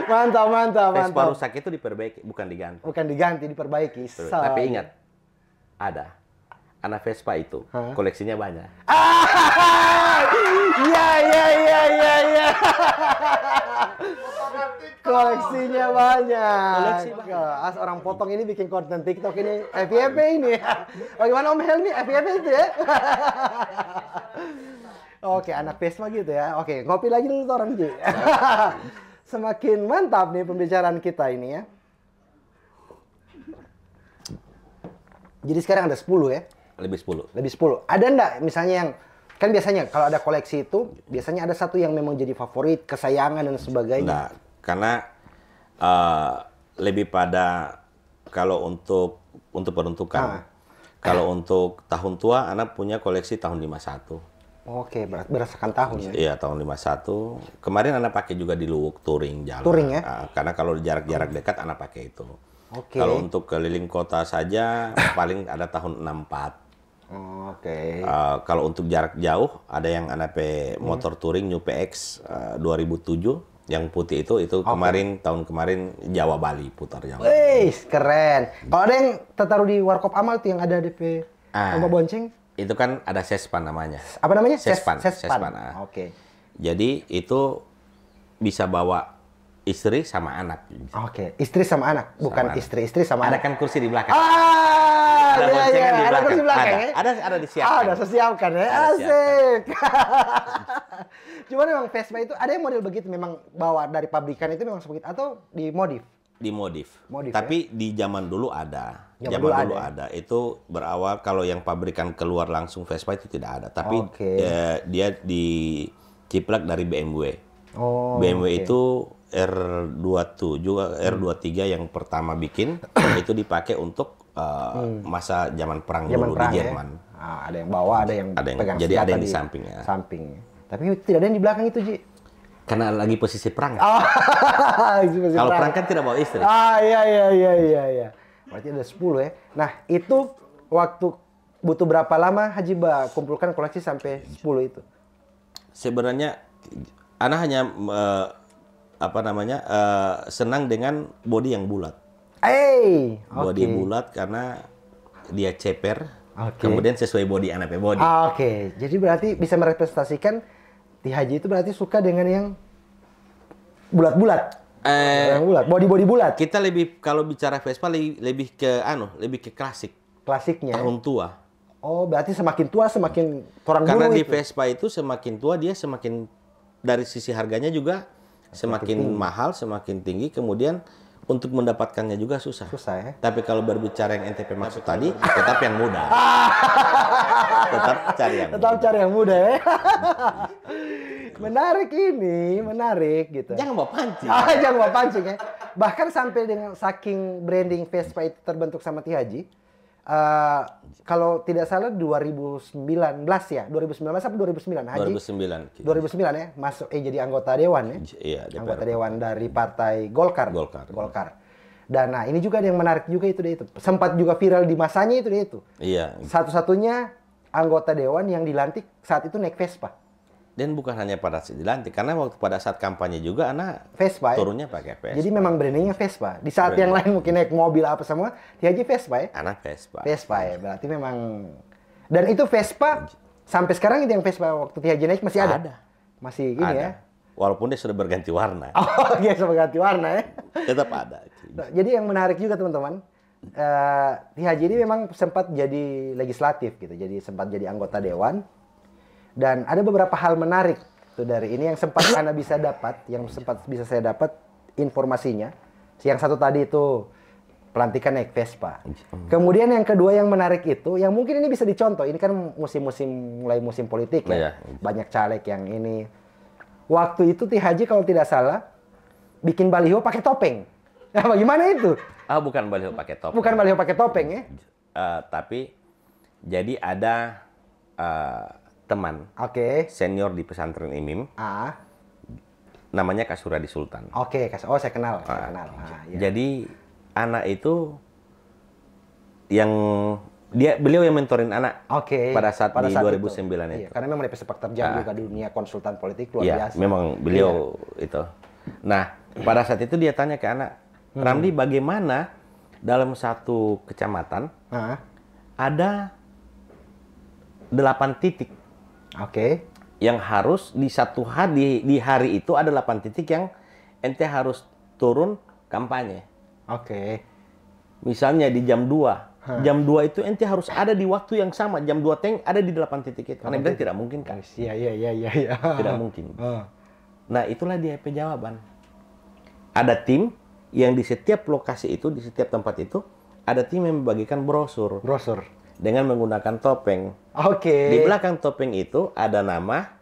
Mantap. Vespa rusak itu diperbaiki, bukan diganti. Bukan diganti, diperbaiki. Tapi ingat, ada anak Vespa itu koleksinya banyak. Iya. Koleksinya banyak. Orang potong ini bikin konten TikTok ini, FYP ini. Bagaimana Om Helmi? FYP itu ya. Oke, anak Vespa gitu ya. Oke, ngopi lagi dulu orang Ji. Semakin mantap nih pembicaraan kita ini ya. Jadi sekarang ada 10 ya? Lebih 10. Lebih 10. Ada enggak misalnya yang, kan biasanya kalau ada koleksi itu, biasanya ada satu yang memang jadi favorit, kesayangan dan sebagainya. Enggak, karena lebih pada kalau untuk peruntukan. Kalau untuk tahun tua, anak punya koleksi tahun 51. Oke, berdasarkan tahun ya? Iya, tahun 51. Kemarin anak pakai juga di Luwuk Touring jalan. Touring ya? Karena kalau jarak-jarak dekat anak pakai itu. Oke. Kalau untuk keliling kota saja paling ada tahun 64. Oke. Kalau untuk jarak jauh ada yang anak motor touring New PX 2007 yang putih itu tahun kemarin Jawa Bali putar Jawa. Wih, keren. Kalau ada yang tertaruh di Warkop Amal tuh yang ada DP Oma Bonceng? Itu kan ada Sespan namanya. Apa namanya? Sespan. Oke. Jadi itu bisa bawa istri sama anak. Oke, istri sama anak, bukan istri sama ada anak. kan kursi di belakang. Ada boncengan di belakang. Ada kursi belakang ya? Ada disiapkan. Ada disiapkan ya. Asik. Cuman memang Vespa itu ada yang model begitu memang bawa dari pabrikan itu memang seperti atau dimodif? Dimodif. Modif, tapi di zaman dulu ada. Zaman dulu ada. Itu berawal kalau yang pabrikan keluar langsung Vespa itu tidak ada. Tapi dia diciplak dari BMW. BMW itu R27, R23 yang pertama bikin itu dipakai untuk masa zaman perang dulu di Jerman. Ya? Ada yang bawa, ada yang pegang jadi ada yang di sampingnya. Tapi tidak ada yang di belakang itu, Ji. Karena lagi posisi perang. Kalau perang kan tidak bawa istri. Iya. Berarti ada 10 ya. Nah, itu waktu butuh berapa lama Haji Ba kumpulkan koleksi sampai 10 itu? Sebenarnya Ana hanya senang dengan bodi yang bulat. Bodi bulat karena dia ceper. Kemudian sesuai bodi anak bodi. Jadi berarti bisa merepresentasikan di Haji itu berarti suka dengan yang bulat-bulat. Yang bulat, bodi bulat. Kita lebih kalau bicara Vespa lebih ke klasik. Klasiknya. Tahun tua. Oh, berarti semakin tua semakin orang Karena dulu di itu. Vespa itu semakin tua dia semakin dari sisi harganya juga semakin mahal, semakin tinggi. Kemudian untuk mendapatkannya juga susah. Susah ya. Tapi kalau berbicara yang NTP maksud tadi, tetap yang muda. Tetap cari yang Tetap muda. cari yang muda ya. Menarik ini, menarik gitu. Jangan bawa pancing. Jangan bawa pancing ya. Bahkan sampai dengan saking branding Vespa itu terbentuk sama Ki Haji, kalau tidak salah 2019 ya, 2019 apa 2009 Haji? 2009. 2009 ya, masuk jadi anggota dewan ya. Iya, DPR. Anggota dewan dari partai Golkar. Golkar. Dan nah ini juga yang menarik juga itu deh itu. Sempat juga viral di masanya itu deh itu. Iya. Satu-satunya anggota dewan yang dilantik saat itu naik Vespa. Dan bukan hanya pada saat dilantik, karena waktu pada saat kampanye juga anak Vespa ya. turunnya pakai Vespa. Jadi memang brandingnya Vespa. Di saat yang lain mungkin naik mobil apa semua, Ki Haji Vespa ya. Anak Vespa. Vespa ya, berarti memang. Dan itu Vespa sampai sekarang itu yang Vespa waktu Ki Haji naik masih ada. Ada. Masih ini Ada. ya. Walaupun dia sudah berganti warna. Oh, dia sudah ganti warna ya. Tetap ada. Nah, jadi yang menarik juga teman-teman, Ki Haji ini memang sempat jadi legislatif gitu, jadi sempat jadi anggota dewan. Dan ada beberapa hal menarik tuh dari ini yang sempat Anda bisa dapat, yang sempat bisa saya dapat informasinya. Yang satu tadi itu pelantikan naik Vespa. Kemudian yang kedua yang menarik itu, yang mungkin ini bisa dicontoh, ini kan mulai musim politik ya, Iya. banyak caleg yang ini. Waktu itu Ki Haji kalau tidak salah bikin baliho pakai topeng. Nah, bagaimana itu? Ah, bukan baliho pakai topeng. Bukan baliho pakai topeng ya? Tapi jadi ada teman Oke. senior di pesantren IMIM, namanya Kak Suradi Sultan. Oke. Oh saya kenal, saya kenal. Iya. Jadi anak itu yang beliau yang mentorin anak Oke. pada saat di 2009 Iya, itu. karena memang dia sepak terjang juga di dunia konsultan politik luar Iya, biasa. memang beliau itu. Nah, pada saat itu dia tanya ke anak, Ramli, bagaimana dalam satu kecamatan ada 8 titik Oke. yang harus di satu hari di hari itu ada 8 titik yang ente harus turun kampanye. Oke. Misalnya di jam 2. Jam 2 itu ente harus ada di waktu yang sama. Jam 2 teng ada di 8 titik itu. Karena bilang tidak mungkin kan. Iya. Tidak mungkin. Nah, itulah di EP jawaban. Ada tim yang di setiap lokasi itu, di setiap tempat itu, ada tim yang membagikan brosur. Dengan menggunakan topeng. Oke. Di belakang topeng itu ada nama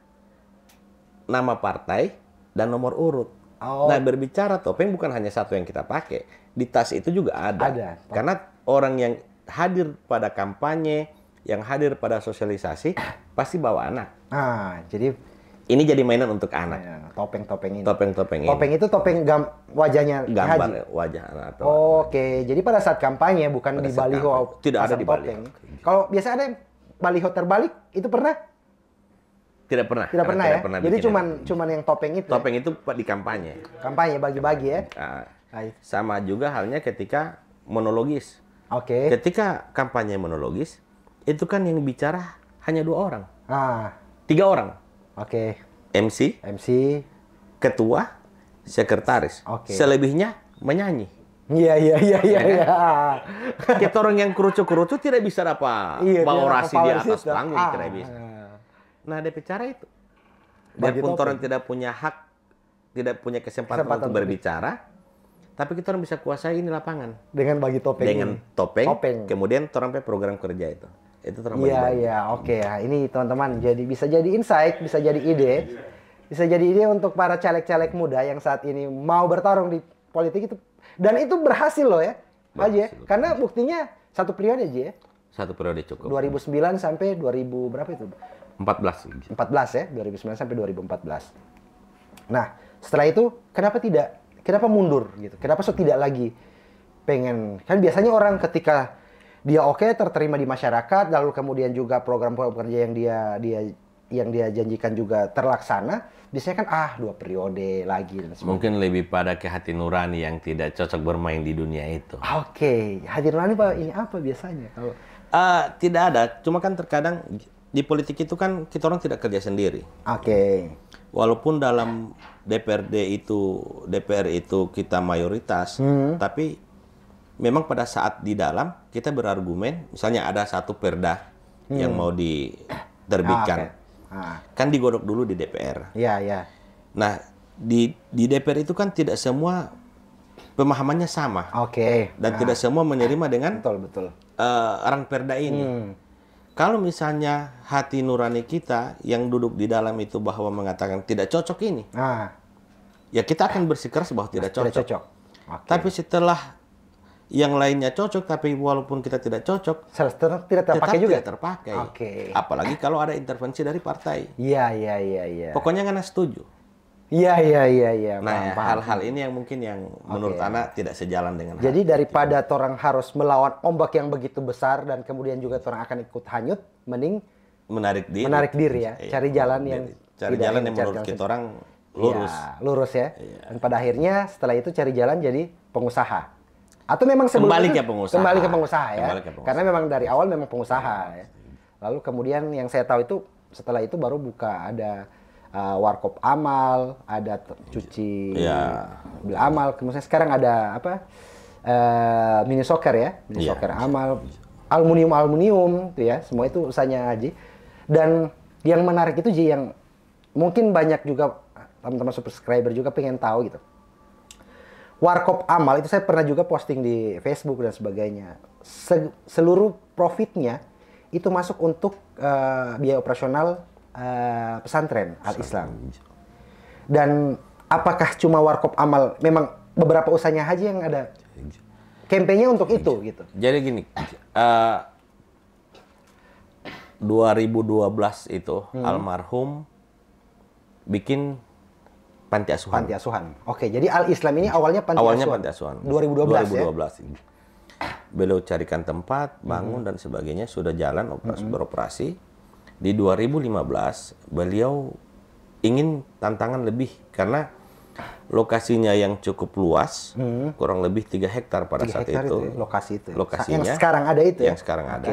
partai, dan nomor urut. Oh. Nah, berbicara topeng bukan hanya satu yang kita pakai. Di tas itu juga ada. Ada. Karena orang yang hadir pada kampanye, yang hadir pada sosialisasi, pasti bawa anak. Jadi Ini jadi mainan untuk anak. topeng-topeng ini. Topeng-topeng ini. Topeng itu topeng wajahnya Ki Gambar Haji. wajah anak atau Oke, jadi pada saat kampanye bukan Pada di saat baliho kampanye. Tidak ada pasang di baliho. topeng. Kalau biasa ada baliho terbalik, itu pernah? tidak pernah. Tidak pernah ya. Jadi bikin cuman yang topeng itu. topeng itu di kampanye. Kampanye bagi-bagi ya. Nah, Baik. sama juga halnya ketika monologis. Oke. Ketika kampanye monologis, itu kan yang bicara hanya 2 orang. 3 orang. Oke. MC, ketua, sekretaris. Oke. Selebihnya menyanyi. Iya. Kita orang yang kerucu-kerucu tidak bisa dapat Iya, orasi di tidak atas dapat panggung, power tidak system. bisa. Nah, ada bicara itu. Bagi Biarpun topeng. orang tidak punya hak, tidak punya kesempatan untuk berbicara, tapi kita orang bisa kuasai ini lapangan. Dengan bagi topeng. Dengan ini. topeng, kemudian orang program kerja itu. Itu orang bagi-bagi. Iya, oke ya. Ini teman-teman bisa jadi insight, bisa jadi ide. Bisa jadi ide untuk para caleg-caleg muda yang saat ini mau bertarung di politik itu. Dan itu berhasil loh ya, Haji ya. Karena buktinya satu periode aja ya. Satu periode cukup. 2009 sampai 2000 berapa itu? 14. 14 ya, 2009 sampai 2014. Nah, setelah itu kenapa mundur gitu? Kenapa tidak lagi pengen? Kan biasanya orang ketika dia terterima di masyarakat, lalu kemudian juga program-program kerja yang dia janjikan juga terlaksana, biasanya kan 2 periode lagi dan sebagainya. Mungkin lebih pada ke hati nurani yang tidak cocok bermain di dunia itu. Oke, hati nurani Pak, ini apa biasanya? Kalau Tidak ada, cuma kan terkadang di politik itu kan kita orang tidak kerja sendiri. Oke. Walaupun dalam DPR itu kita mayoritas, tapi memang pada saat di dalam kita berargumen, misalnya ada satu perda yang mau diterbitkan. Kan digodok dulu di DPR. Iya, iya. Nah, di DPR itu kan tidak semua pemahamannya sama. Oke. Dan tidak semua menerima dengan Betul. Ranperda ini. Kalau misalnya hati nurani kita yang duduk di dalam itu bahwa mengatakan tidak cocok ini, ya kita akan bersikeras bahwa tidak cocok. Tidak cocok. Okay. Tapi setelah yang lainnya cocok, tapi walaupun kita tidak cocok, tidak terpakai juga. Tidak terpakai. Okay. Apalagi kalau ada intervensi dari partai. Iya. Pokoknya nggak setuju. Iya. Nah, hal-hal ini yang mungkin yang menurut Ana tidak sejalan dengan. Jadi daripada orang harus melawan ombak yang begitu besar dan kemudian juga orang akan ikut hanyut, mending menarik diri ya, cari jalan yang menurut kita orang lurus. Ya, lurus ya. Dan pada akhirnya setelah itu cari jalan jadi pengusaha. Atau memang kembali ke pengusaha ya. Karena memang dari awal memang pengusaha ya. Lalu kemudian yang saya tahu itu setelah itu baru buka ada warkop amal, ada cuci mobil amal, kemudian sekarang ada apa mini soccer ya, soccer amal, aluminium tuh ya, semua itu usahanya Haji. Dan yang menarik itu Ji, yang mungkin banyak juga teman-teman subscriber juga pengen tahu gitu. Warkop amal itu saya pernah juga posting di Facebook dan sebagainya. Seluruh profitnya itu masuk untuk biaya operasional pesantren Al-Islam. Dan apakah cuma warkop amal, memang beberapa usahanya Haji yang ada kampanye untuk itu gitu. Jadi gini, 2012 itu almarhum bikin panti asuhan. Oke, jadi Al-Islam ini awalnya panti asuhan. 2012 ya. Beliau carikan tempat, bangun dan sebagainya, sudah jalan beroperasi. Di 2015 beliau ingin tantangan lebih karena lokasinya yang cukup luas, kurang lebih 3 hektar pada saat itu. Lokasinya yang sekarang ada itu. Yang sekarang ada.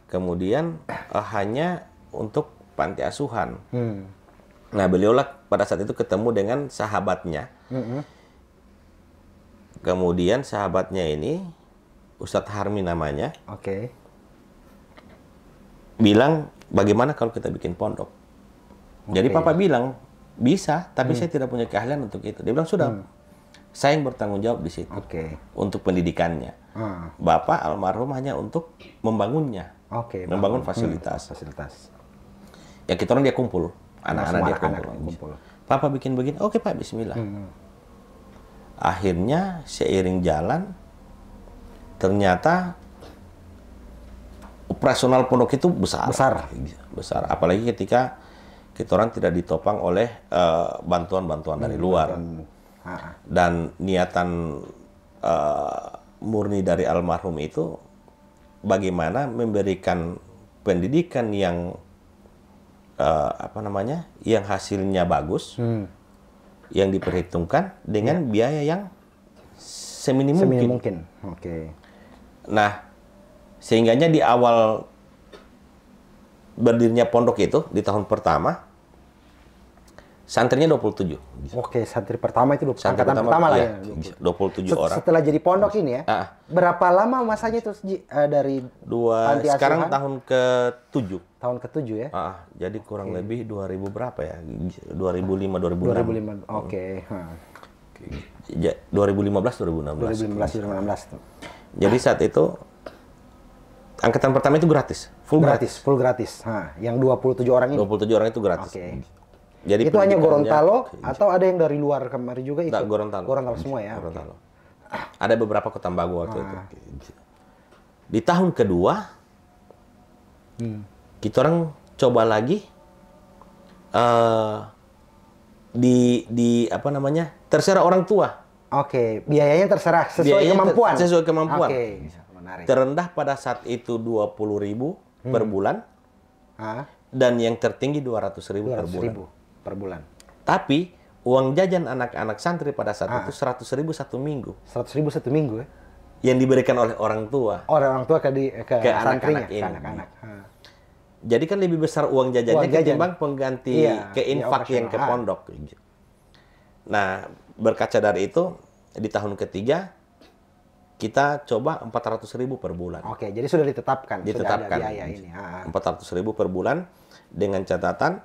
Kemudian hanya untuk panti asuhan. Nah, beliau lah pada saat itu ketemu dengan sahabatnya. Kemudian sahabatnya ini Ustadz Harmi namanya. Bilang, bagaimana kalau kita bikin pondok? Jadi Papa bilang, bisa, tapi saya tidak punya keahlian untuk itu. Dia bilang, sudah, saya yang bertanggung jawab di situ. Untuk pendidikannya. Bapak almarhum hanya untuk membangunnya. Membangun fasilitas. Ya kita orang dia kumpul. Anak-anak dia kumpul. Papa bikin begini, oke Pak, bismillah. Akhirnya, seiring jalan, ternyata operasional pondok itu besar. Apalagi ketika kita orang tidak ditopang oleh bantuan-bantuan dari luar. Dan niatan murni dari almarhum itu bagaimana memberikan pendidikan yang yang hasilnya bagus, yang diperhitungkan dengan biaya yang seminim mungkin. Nah, sehingganya di awal berdirinya pondok itu, di tahun pertama, santrinya 27. Santri pertama itu angkatan pertama lah ya. 27 orang. Setelah jadi pondok ini ya, berapa lama masanya itu dari panti asuhan? Sekarang tahun ke-7. Tahun ke-7 ya? Jadi kurang lebih 2000 berapa ya? 2005, 2006. 2015, 2016 tuh. Jadi saat itu angkatan pertama itu gratis, full gratis. Yang 27 orang ini. 27 orang itu gratis. Jadi itu hanya Gorontalo atau ada yang dari luar kemari juga itu? Gorontalo semua ya. Gorontalo. Ada beberapa kota Bagu waktu itu. Di tahun kedua, kita orang coba lagi terserah orang tua. Biayanya terserah sesuai kemampuan. Menarik. Terendah pada saat itu 20.000 per bulan. Dan yang tertinggi 200.000 per bulan. Tapi uang jajan anak-anak santri pada saat itu 100.000 satu minggu. 100.000 satu minggu ya? Yang diberikan oleh orang tua. Orang tua ke anak-anak ini. Jadi kan lebih besar uang jajannya ketimbang pengganti ke infak yang ke pondok. Nah, berkaca dari itu, di tahun ketiga kita coba 400.000 per bulan. Oke, jadi sudah ditetapkan. Ditetapkan. Sudah ada biaya ini. 400.000 per bulan dengan catatan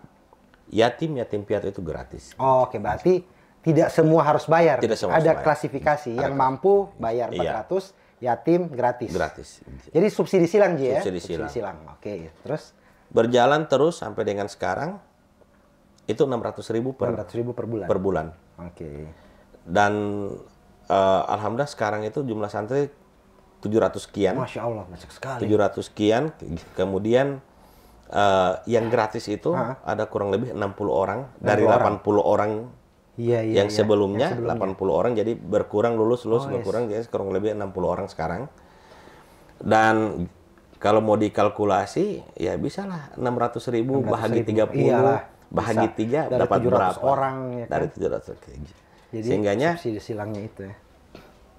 yatim piatu itu gratis. Oke, berarti tidak semua harus bayar. Tidak semua ada harus bayar. klasifikasi. Yang mampu bayar 400, yatim gratis. Gratis. Jadi subsidi silang, Ji, ya? Subsidi silang. Oke, terus Berjalan terus sampai dengan sekarang itu 600.000 600.000 per bulan. per bulan. Oke. Dan alhamdulillah sekarang itu jumlah santri 700 sekian. Masya Allah, banyak sekali. 700 sekian. Kemudian yang gratis itu ada kurang lebih 60 orang dari 80 orang Iya, yang sebelumnya 80 orang, jadi berkurang lulus berkurang, jadi kurang lebih 60 orang sekarang. Dan kalau mau dikalkulasi ya bisa lah 600.000 bahagi 30, bahagi 3 dapat berapa? Orang ya kan? Dari 700. Jadi Sehingganya subsidi silangnya itu ya.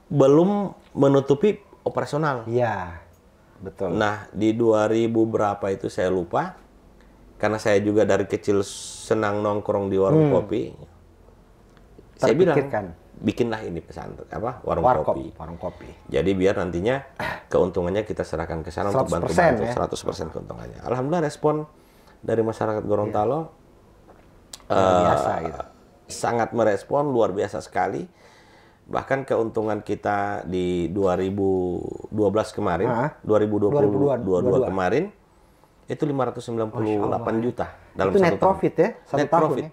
belum menutupi operasional. Iya, betul. Nah, di 2000 berapa itu saya lupa. Karena saya juga dari kecil senang nongkrong di warung kopi. Saya bilang, bikinlah ini pesantren warung kopi. Warung kopi. Jadi biar nantinya keuntungannya kita serahkan ke sana untuk bantu-bantu, ya? 100% keuntungannya. Alhamdulillah respon dari masyarakat Gorontalo biasa gitu. sangat merespon, luar biasa sekali. Bahkan keuntungan kita di 2012 kemarin, 2022 kemarin, itu 598 juta dalam itu satu net tahun. profit ya, satu Net tahun profit. ya.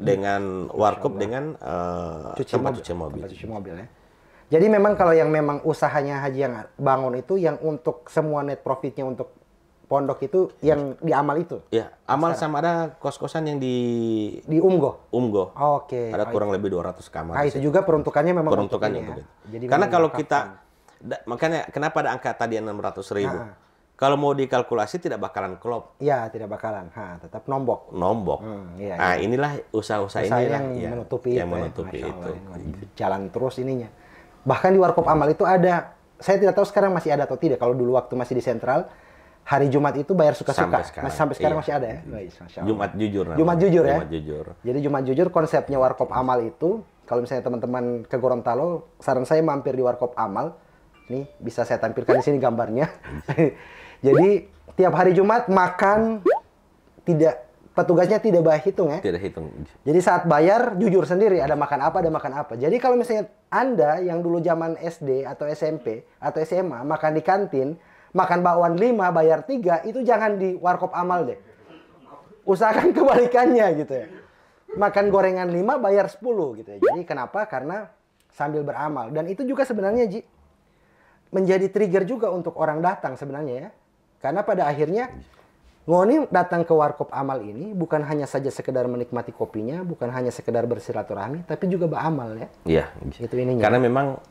Dengan warkop, dengan tempat cuci mobil. Tempat cuci mobil ya. Jadi memang kalau yang memang usahanya Haji yang bangun itu, yang untuk semua net profitnya untuk pondok itu yang di amal itu? Ya, amal sama ada kos-kosan yang di Umgo? Umgo. Oke. Ada kurang lebih 200 kamar. Nah, itu juga peruntukannya memang peruntukannya untuk untuk ini itu. ya. Jadi Karena memang kalau mewakafkan. makanya kenapa ada angka tadi 600.000? Kalau mau dikalkulasi tidak bakalan klop. Iya, tidak bakalan. Tetap nombok. Iya, Nah, inilah usaha-usaha inilah yang menutupi yang itu. menutupi Ya. itu. Jalan terus ininya. Bahkan di Warkop Amal itu ada, saya tidak tahu sekarang masih ada atau tidak. Kalau dulu waktu masih di Sentral, hari Jumat itu bayar suka-suka. Sampai sekarang masih ada ya? Masya Allah. Jumat jujur. Jumat jujur ya? Jumat jujur. Jadi Jumat jujur konsepnya Warkop Amal itu, kalau misalnya teman-teman ke Gorontalo, saran saya mampir di Warkop Amal. Nih, bisa saya tampilkan di sini gambarnya. Jadi, tiap hari Jumat makan, petugasnya tidak bayar hitung ya? Tidak hitung. Jadi saat bayar, jujur sendiri, ada makan apa. Jadi kalau misalnya Anda yang dulu zaman SD atau SMP atau SMA, makan di kantin, makan bakwan 5, bayar 3, itu jangan di Warkop Amal deh. Usahakan kebalikannya gitu ya. Makan gorengan 5, bayar 10 gitu ya. Jadi kenapa? Karena sambil beramal. Dan itu juga sebenarnya, Ji, menjadi trigger juga untuk orang datang sebenarnya ya. Karena pada akhirnya, Ngoni datang ke Warkop Amal ini bukan hanya saja sekedar menikmati kopinya, bukan hanya sekedar bersilaturahmi, tapi juga beramal ya. Iya. Itu ininya. Karena memang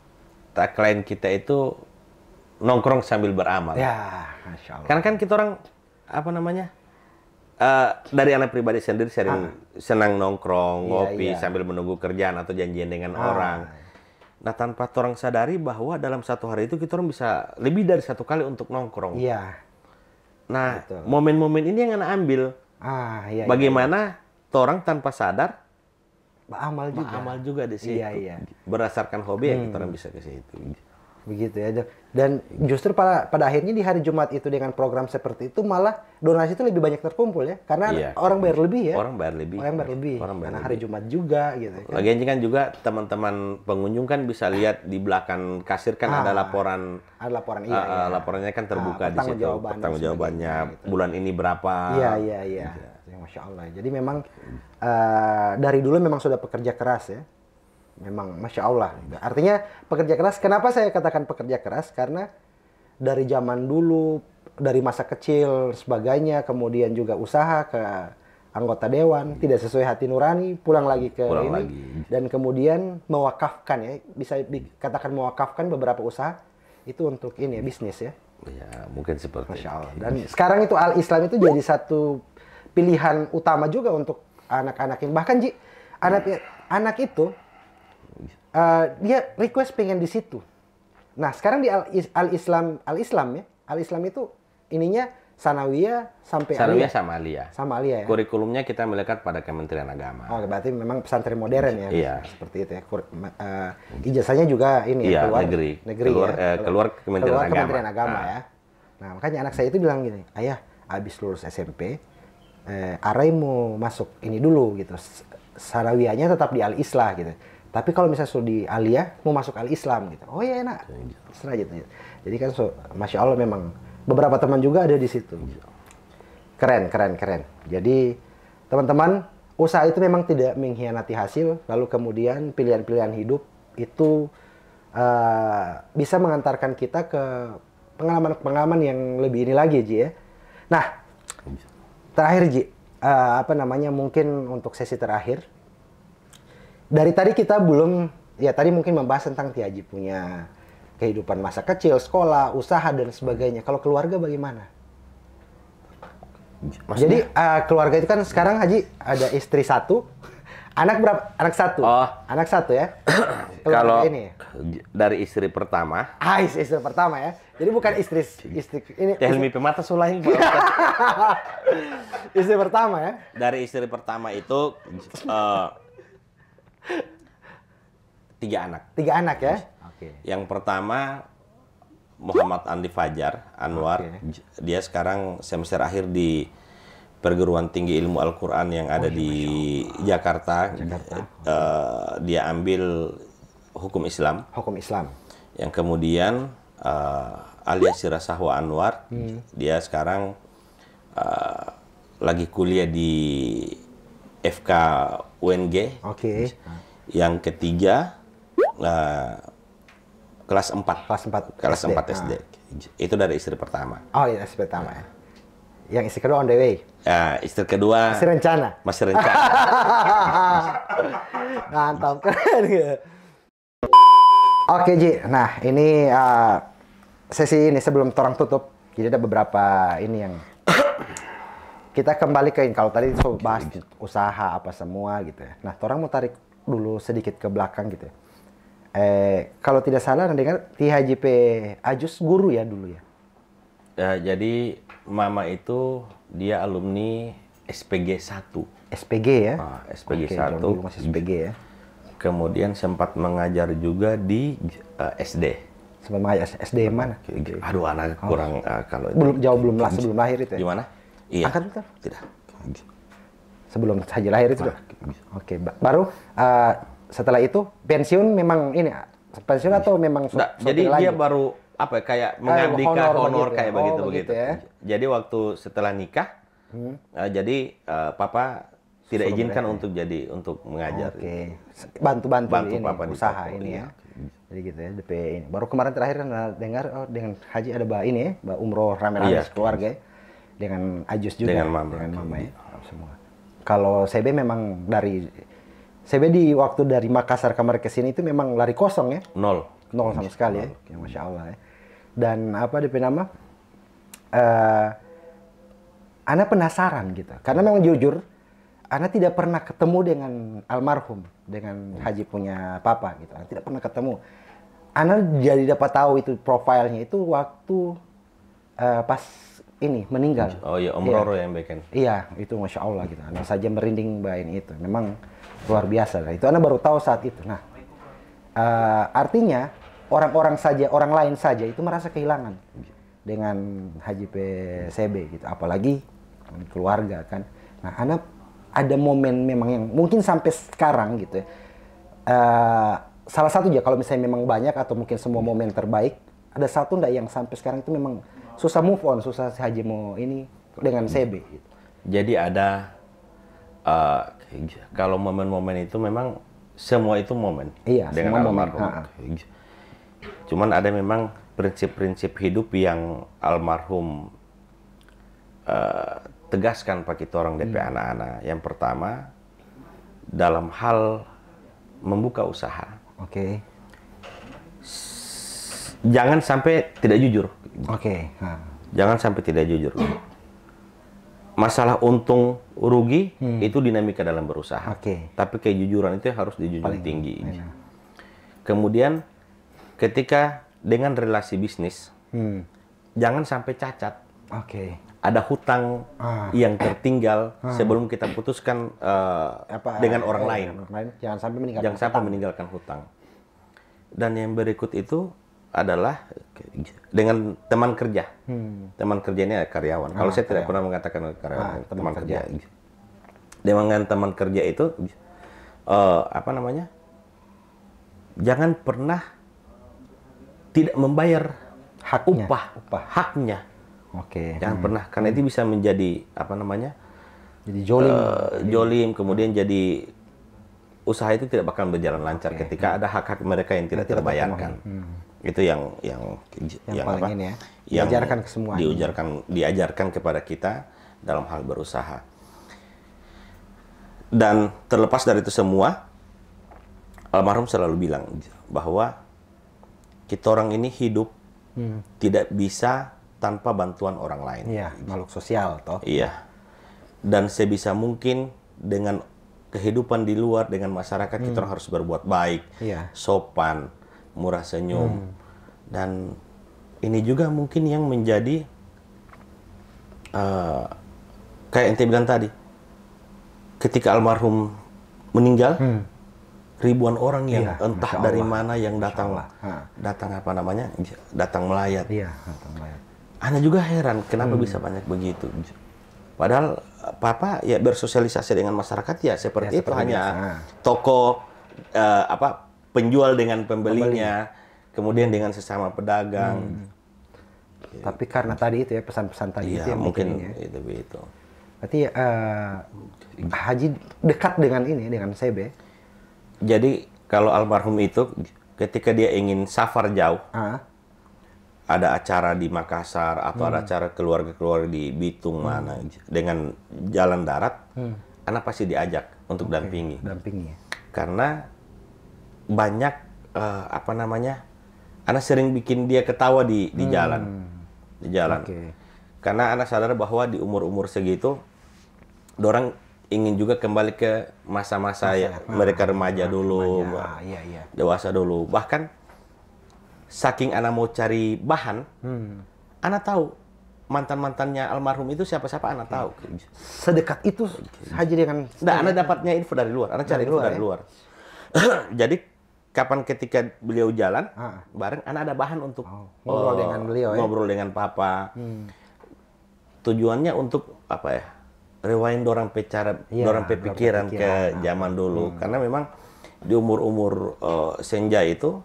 tagline kita itu nongkrong sambil beramal. Ya, Masya Allah. Karena kan kita orang dari anak pribadi sendiri sering senang nongkrong, ngopi sambil menunggu kerjaan atau janjian dengan orang. Nah, tanpa orang sadari bahwa dalam satu hari itu kita orang bisa lebih dari satu kali untuk nongkrong. Iya. Nah, momen-momen ini yang anak ambil. Iya. Bagaimana orang tanpa sadar beramal juga di situ. Iya. Berdasarkan hobi yang kita orang bisa ke situ. Begitu ya. Dan justru pada akhirnya di hari Jumat itu dengan program seperti itu malah donasi itu lebih banyak terkumpul ya. Karena orang bayar lebih ya. Orang bayar lebih. Karena hari Jumat juga gitu kan. Lagian kan juga teman-teman pengunjung kan bisa lihat di belakang kasir kan ada laporan. Ada laporan iya. Laporannya kan terbuka di situ. Pertanggungjawabannya bulan ini berapa. Iya. Masya Allah. Jadi memang dari dulu memang sudah pekerja keras ya. Memang Masya Allah. Artinya pekerja keras, kenapa saya katakan pekerja keras? Karena dari zaman dulu, dari masa kecil, sebagainya, kemudian juga usaha ke anggota dewan, tidak sesuai hati nurani, pulang lagi ke ini. Dan kemudian mewakafkan ya, bisa dikatakan mewakafkan beberapa usaha, itu untuk ini ya, bisnis ya. Ya, mungkin seperti Masya Allah. Dan sekarang itu Al-Islam itu jadi satu pilihan utama juga untuk anak-anak ini. Bahkan Ji, anak itu, dia request pengen di situ. Nah, sekarang di Al-Islam ya. Al-Islam itu ininya sanawiyah sampai Sanawiyah aliyah. sama aliyah. Sama aliyah ya. Kurikulumnya kita melekat pada Kementerian Agama. Oh, berarti memang pesantren modern ya. Iya. Seperti itu ya. Ijazahnya juga ini Iya, ya, keluar negeri. ya. Keluar Kementerian Agama. Kementerian Agama Nah. ya. Nah, makanya anak saya itu bilang gini, "Ayah, habis lulus SMP, Arai mau masuk ini dulu gitu. Sanawiyahnya tetap di Al-Islah gitu. Tapi kalau misalnya sudah di aliyah, mau masuk Al-Islam gitu. Oh ya enak. Serah gitu. Jadi kan Masya Allah memang beberapa teman juga ada di situ. Keren. Jadi teman-teman, usaha itu memang tidak mengkhianati hasil, lalu kemudian pilihan-pilihan hidup itu bisa mengantarkan kita ke pengalaman-pengalaman yang lebih ini lagi, Ji ya. Nah, terakhir Ji, mungkin untuk sesi terakhir. Dari tadi kita belum, ya tadi mungkin membahas tentang Ti Haji punya kehidupan masa kecil, sekolah, usaha dan sebagainya. Kalau keluarga bagaimana? Maksudnya? Jadi keluarga itu kan sekarang Haji ada istri satu, anak berapa? Anak satu. Oh. Anak satu ya. Kalau ini. dari istri pertama, Istri pertama ya. Jadi bukan istri ini. Helmi Pemata Sulaing. Istri pertama ya. Dari istri pertama itu 3 anak. 3 anak ya. Oke. Yang pertama Muhammad Andi Fajar Anwar. Oke. Dia sekarang semester akhir di Perguruan Tinggi Ilmu Al-Quran yang ada di Jakarta. Dia ambil hukum Islam. Hukum Islam. Yang kemudian Alia Sirasahwa Anwar. Dia sekarang lagi kuliah di FK UNG. Oke. Yang ketiga kelas 4. Kelas 4 SD. Itu dari istri pertama. Oh iya, istri pertama ya. Yang istri kedua on the way. Ya, istri kedua Istri rencana. masih rencana. Mantap, keren gitu. Oke Ji, nah ini sesi ini sebelum orang tutup, jadi ada beberapa ini yang kita kembali ke ini. Kalau tadi bahas usaha apa semua gitu ya. Nah, orang mau tarik dulu sedikit ke belakang gitu ya. Kalau tidak salah, dengar Ti Haji P. Ajus guru ya dulu ya? Jadi Mama itu dia alumni SPG 1. SPG ya? SPG Oke, 1. dulu masih SPG ya? Kemudian sempat mengajar juga di SD. Sempat mengajar SD yang mana? Aduh, anak kurang kalau Belum sebelum lahir itu ya? Gimana? Iya. Angkat bentar. Tidak. Sebelum Haji lahir itu? Oke, baru setelah itu pensiun memang ini pensiun atau memang Jadi dia baru apa ya, kayak mengabdikan honor begitu ya? kayak begitu begitu ya? Jadi waktu setelah nikah, jadi papa tidak Suruh izinkan mereka untuk mengajar. Oke, bantu Bantu ini papa di usaha toko, ini iya. ya. Jadi gitu ya, DP ini. Baru kemarin terakhir dengar dengan Haji ada ini ya, umroh rame-rame Iya. keluarga ya. Dengan Ajus juga. Dengan Mama. Ya. Semua. Kalau CB memang CB di waktu dari Makassar kemarin ke sini itu memang lari kosong ya. Nol. Sama sekali ya. Ya, Masya Allah ya. Dan apa DP nama? Ana penasaran gitu. Karena memang jujur, Ana tidak pernah ketemu dengan almarhum, dengan Haji punya papa gitu. Ana tidak pernah ketemu. Ana jadi dapat tahu itu profilnya itu waktu pas ini meninggal. Oh iya, Om Roro yang bikin. Iya, itu Masya Allah gitu. Ana saja merinding bayin itu. Memang luar biasa. Nah, itu Ana baru tahu saat itu. Nah, artinya orang lain saja itu merasa kehilangan dengan Haji PCB gitu. Apalagi keluarga kan. Nah, Ana ada momen memang yang mungkin sampai sekarang gitu ya. Salah satu aja kalau misalnya memang banyak atau mungkin semua momen terbaik, ada satu enggak yang sampai sekarang itu memang susah move on, susah si Haji mau ini dengan CB gitu. Jadi ada kalau momen-momen itu memang semua itu momen. Iya, dengan semua momen. almarhum. Cuman ada memang prinsip-prinsip hidup yang almarhum tegaskan pak kita orang DP anak-anak. Yang pertama, dalam hal membuka usaha. Oke. Jangan sampai tidak jujur. Oke. Jangan sampai tidak jujur. Masalah untung rugi itu dinamika dalam berusaha. Oke. Tapi kejujuran itu harus dijunjung tinggi. enak. Kemudian ketika dengan relasi bisnis, jangan sampai cacat. Oke. Ada hutang yang tertinggal sebelum kita putuskan dengan orang lain. Jangan sampai meninggalkan Jangan sampai meninggalkan hutang. Dan yang berikut itu adalah dengan teman kerja. Teman kerja ini karyawan. Kalau saya tidak pernah mengatakan karyawan, teman kerja. Dengan teman kerja itu apa namanya? Jangan pernah tidak membayar upah haknya. Oke. Jangan pernah, karena itu bisa menjadi apa namanya? Jadi jolim. Jolim, kemudian jadi usaha itu tidak bakal berjalan lancar ketika ada hak-hak mereka yang tidak terbayarkan. Itu yang paling apa? ini ya. Yang Diajarkan ke semua. Diajarkan kepada kita dalam hal berusaha. Dan terlepas dari itu semua, almarhum selalu bilang bahwa kita orang ini hidup tidak bisa tanpa bantuan orang lain. Iya, makhluk sosial toh. Iya. Dan sebisa mungkin dengan kehidupan di luar dengan masyarakat kita orang harus berbuat baik, sopan, murah senyum. Dan ini juga mungkin yang menjadi kayak ente bilang tadi. Ketika almarhum meninggal, ribuan orang yang entah dari mana yang datang apa namanya? Datang melayat. Iya, datang melayat. Ana juga heran kenapa bisa banyak begitu. Padahal Papa ya bersosialisasi dengan masyarakat ya seperti itu, hanya toko penjual dengan pembelinya, kemudian dengan sesama pedagang. Tapi karena tadi itu ya pesan-pesan tadi itu yang mungkin ya. itu begitu. Berarti Haji dekat dengan ini, dengan Sebe. Jadi kalau almarhum itu ketika dia ingin safar jauh, ada acara di Makassar atau ada acara keluarga-keluarga di Bitung mana dengan jalan darat, anak pasti diajak untuk dampingi. Karena banyak apa namanya, anak sering bikin dia ketawa di jalan, Karena anak sadar bahwa di umur-umur segitu, dorang ingin juga kembali ke masa-masa mereka remaja dulu, dewasa dulu. Bahkan saking anak mau cari bahan, anak tahu mantan-mantannya almarhum itu siapa-siapa, anak tahu. Sedekat itu Haji dengan... Nah, anak dapatnya info dari luar, anak cari info dari luar. Jadi kapan ketika beliau jalan bareng, anak ada bahan untuk ngobrol dengan beliau, ngobrol dengan Papa. Tujuannya untuk apa ya? Rewind dorang dorang pikiran ke zaman dulu. Karena memang di umur-umur senja itu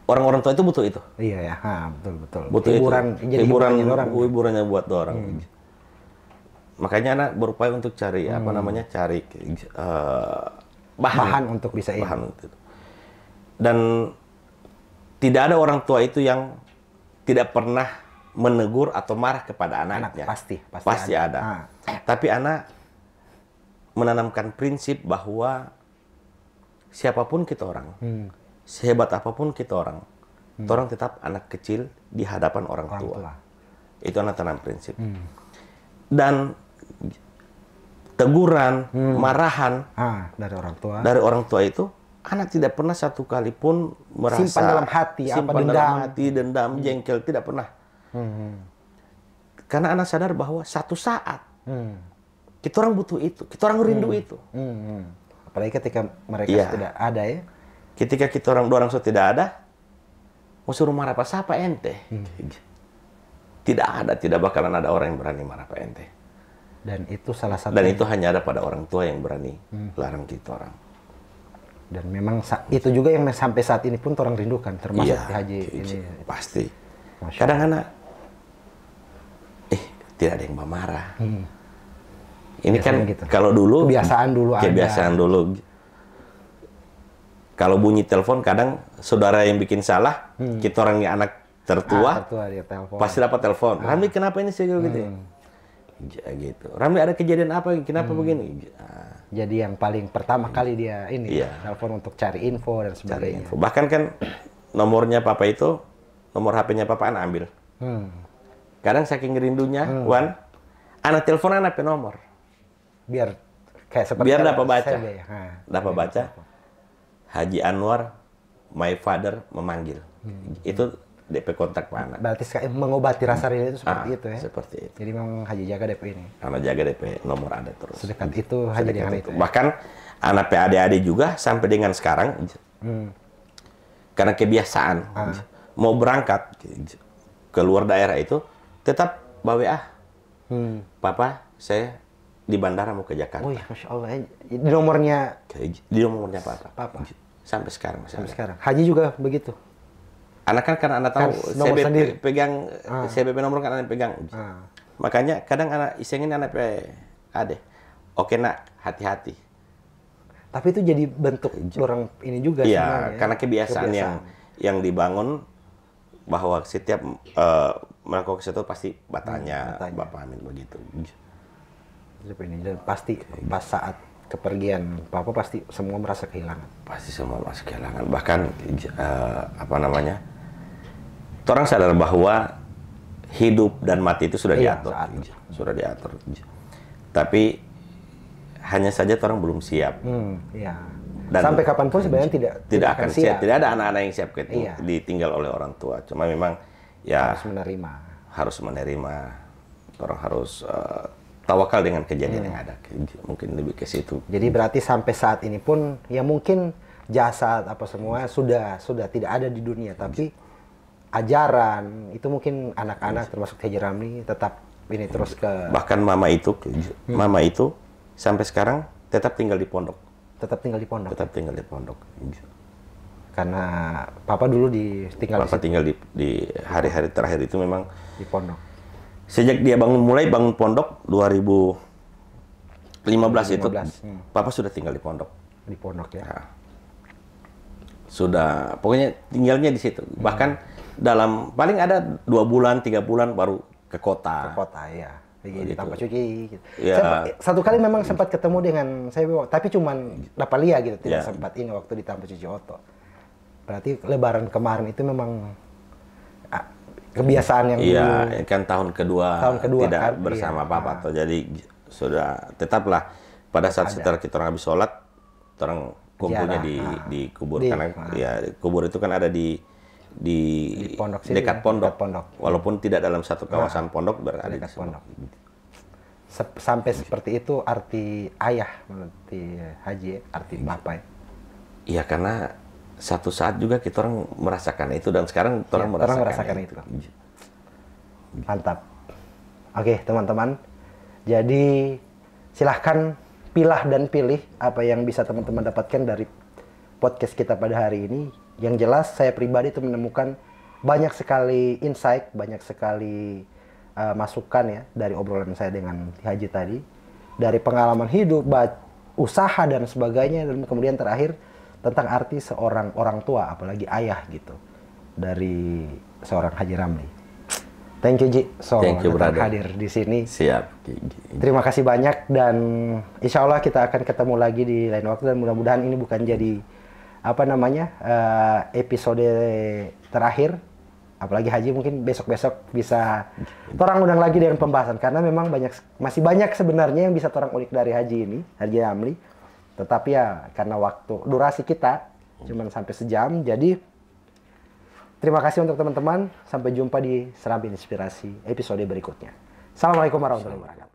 orang-orang tua itu butuh itu. Iya ya, betul. Butuh hiburan, itu. Hiburannya buat orang. Makanya anak berupaya untuk cari apa namanya, cari bahan untuk bisa ini. Dan tidak ada orang tua itu yang tidak pernah menegur atau marah kepada anaknya. Pasti ada. Tapi anak menanamkan prinsip bahwa siapapun kita orang, sehebat apapun kita orang tetap anak kecil di hadapan orang tua. Itu anak tanam prinsip. Dan teguran, marahan dari orang tua itu, anak tidak pernah satu kali pun merasa simpan dalam hati, dendam, jengkel, tidak pernah. Karena anak sadar bahwa satu saat kita orang butuh itu, kita orang rindu itu. Apalagi ketika mereka tidak ada ya. Ketika kita orang sudah tidak ada, mau suruh marah apa ente? Tidak bakalan ada orang yang berani marah apa ente. Dan itu salah satu. Dan itu hanya ada pada orang tua yang berani larang kita orang. Dan memang itu juga yang sampai saat ini pun orang rindukan, termasuk di Haji ini. Pasti. Kadang anak, tidak ada yang marah. Ini biasanya kan gitu. Kalau dulu kebiasaan dulu. Kalau bunyi telepon, kadang saudara yang bikin salah, kita orang yang anak tertua pasti dapat telepon. Ramli kenapa ini sih gitu? Gitu. Ramli ada kejadian apa? Kenapa begini? Jadi yang paling pertama kali dia ini telepon untuk cari info dan sebagainya. Bahkan kan nomornya Papa itu, nomor HP-nya Papa anak ambil. Kadang saking rindunya, Wan, anak telepon anak nomor. Biar dapat baca. Dapat baca. Haji Anwar, my father memanggil. Itu DP kontak mana. Berarti mengobati rasa rindu itu seperti itu ya. Seperti itu. Jadi memang Haji jaga DP ini. Anak jaga DP nomor ada terus. Sedekat itu Haji dengan itu. Ya? Bahkan anak PAD-AD juga sampai dengan sekarang karena kebiasaan mau berangkat ke luar daerah itu tetap bawa WA. Papa, saya di bandara mau ke Jakarta. Oh ya, Masya Allah. Di nomornya? Di nomornya Papa. Sampai sekarang. Sampai sekarang. Haji juga begitu? Anak kan karena anak tahu nomor sendiri. pegang CBP nomor kan anak pegang. Makanya kadang anak isengin anak PAD. Oke nak, hati-hati. Tapi itu jadi bentuk orang ini juga Iya, karena kebiasaan yang dibangun bahwa setiap melakukan sesuatu pasti batanya Bapak Amin begitu. Dan pasti pas saat kepergian Papa pasti semua merasa kehilangan. Pasti semua merasa kehilangan. Bahkan orang sadar bahwa hidup dan mati itu sudah diatur. Sudah diatur. Tapi hanya saja orang belum siap. Dan sampai kapanpun sebenarnya tidak akan siap. Tidak ada anak-anak yang siap ditinggal oleh orang tua. Cuma memang ya harus menerima. Orang harus tawakal dengan kejadian yang ada. Mungkin lebih ke situ. Jadi berarti sampai saat ini pun ya mungkin jasad apa semua sudah tidak ada di dunia, tapi ajaran itu mungkin anak-anak termasuk Haji Ramli tetap ini terus ke. Bahkan mama itu sampai sekarang tetap tinggal di pondok. Tetap tinggal di pondok. Tetap tinggal di pondok. Karena Papa dulu tinggal di hari-hari terakhir itu memang di pondok. Sejak dia mulai bangun pondok 2015 itu, Papa sudah tinggal di pondok. Di pondok ya. Nah, sudah, pokoknya tinggalnya di situ. Bahkan dalam paling ada 2 bulan, 3 bulan baru ke kota. Ke kota ya. Di Tanpa Cuci. Gitu. Ya. Satu kali memang sempat ketemu dengan saya, tapi cuman dapat lihat gitu, tidak sempat ini waktu di Tanpa Cuci Oto. Berarti Lebaran kemarin itu memang kebiasaan yang dulu. Kan tahun kedua tidak kan? bersama Papa. Jadi sudah tetaplah pada saat setelah kita orang habis sholat, orang kumpulnya di kubur. Karena kubur itu kan ada di pondok sini, dekat pondok. Walaupun tidak dalam satu kawasan pondok, berada di pondok. Sampai seperti itu arti ayah menurut Haji, arti Bapak. Iya, karena satu saat juga kita orang merasakan itu, dan sekarang orang merasakan itu. Mantap. Oke, teman-teman. Jadi silahkan pilah dan pilih apa yang bisa teman-teman dapatkan dari podcast kita pada hari ini. Yang jelas saya pribadi itu menemukan banyak sekali insight, banyak sekali masukan ya dari obrolan saya dengan Haji tadi. Dari pengalaman hidup, usaha dan sebagainya, dan kemudian terakhir tentang arti seorang orang tua, apalagi ayah gitu, dari seorang Haji Ramli. Thank you Ji, hadir di sini. Siap. Terima kasih banyak, dan insya Allah kita akan ketemu lagi di lain waktu, dan mudah-mudahan ini bukan jadi episode terakhir. Apalagi Haji mungkin besok-besok bisa orang undang lagi dengan pembahasan, karena memang masih banyak sebenarnya yang bisa orang ulik dari Haji ini, Haji Ramli. Tetapi ya karena durasi kita cuma sampai sejam, jadi terima kasih untuk teman-teman. Sampai jumpa di Serambi Inspirasi episode berikutnya. Assalamualaikum warahmatullahi wabarakatuh.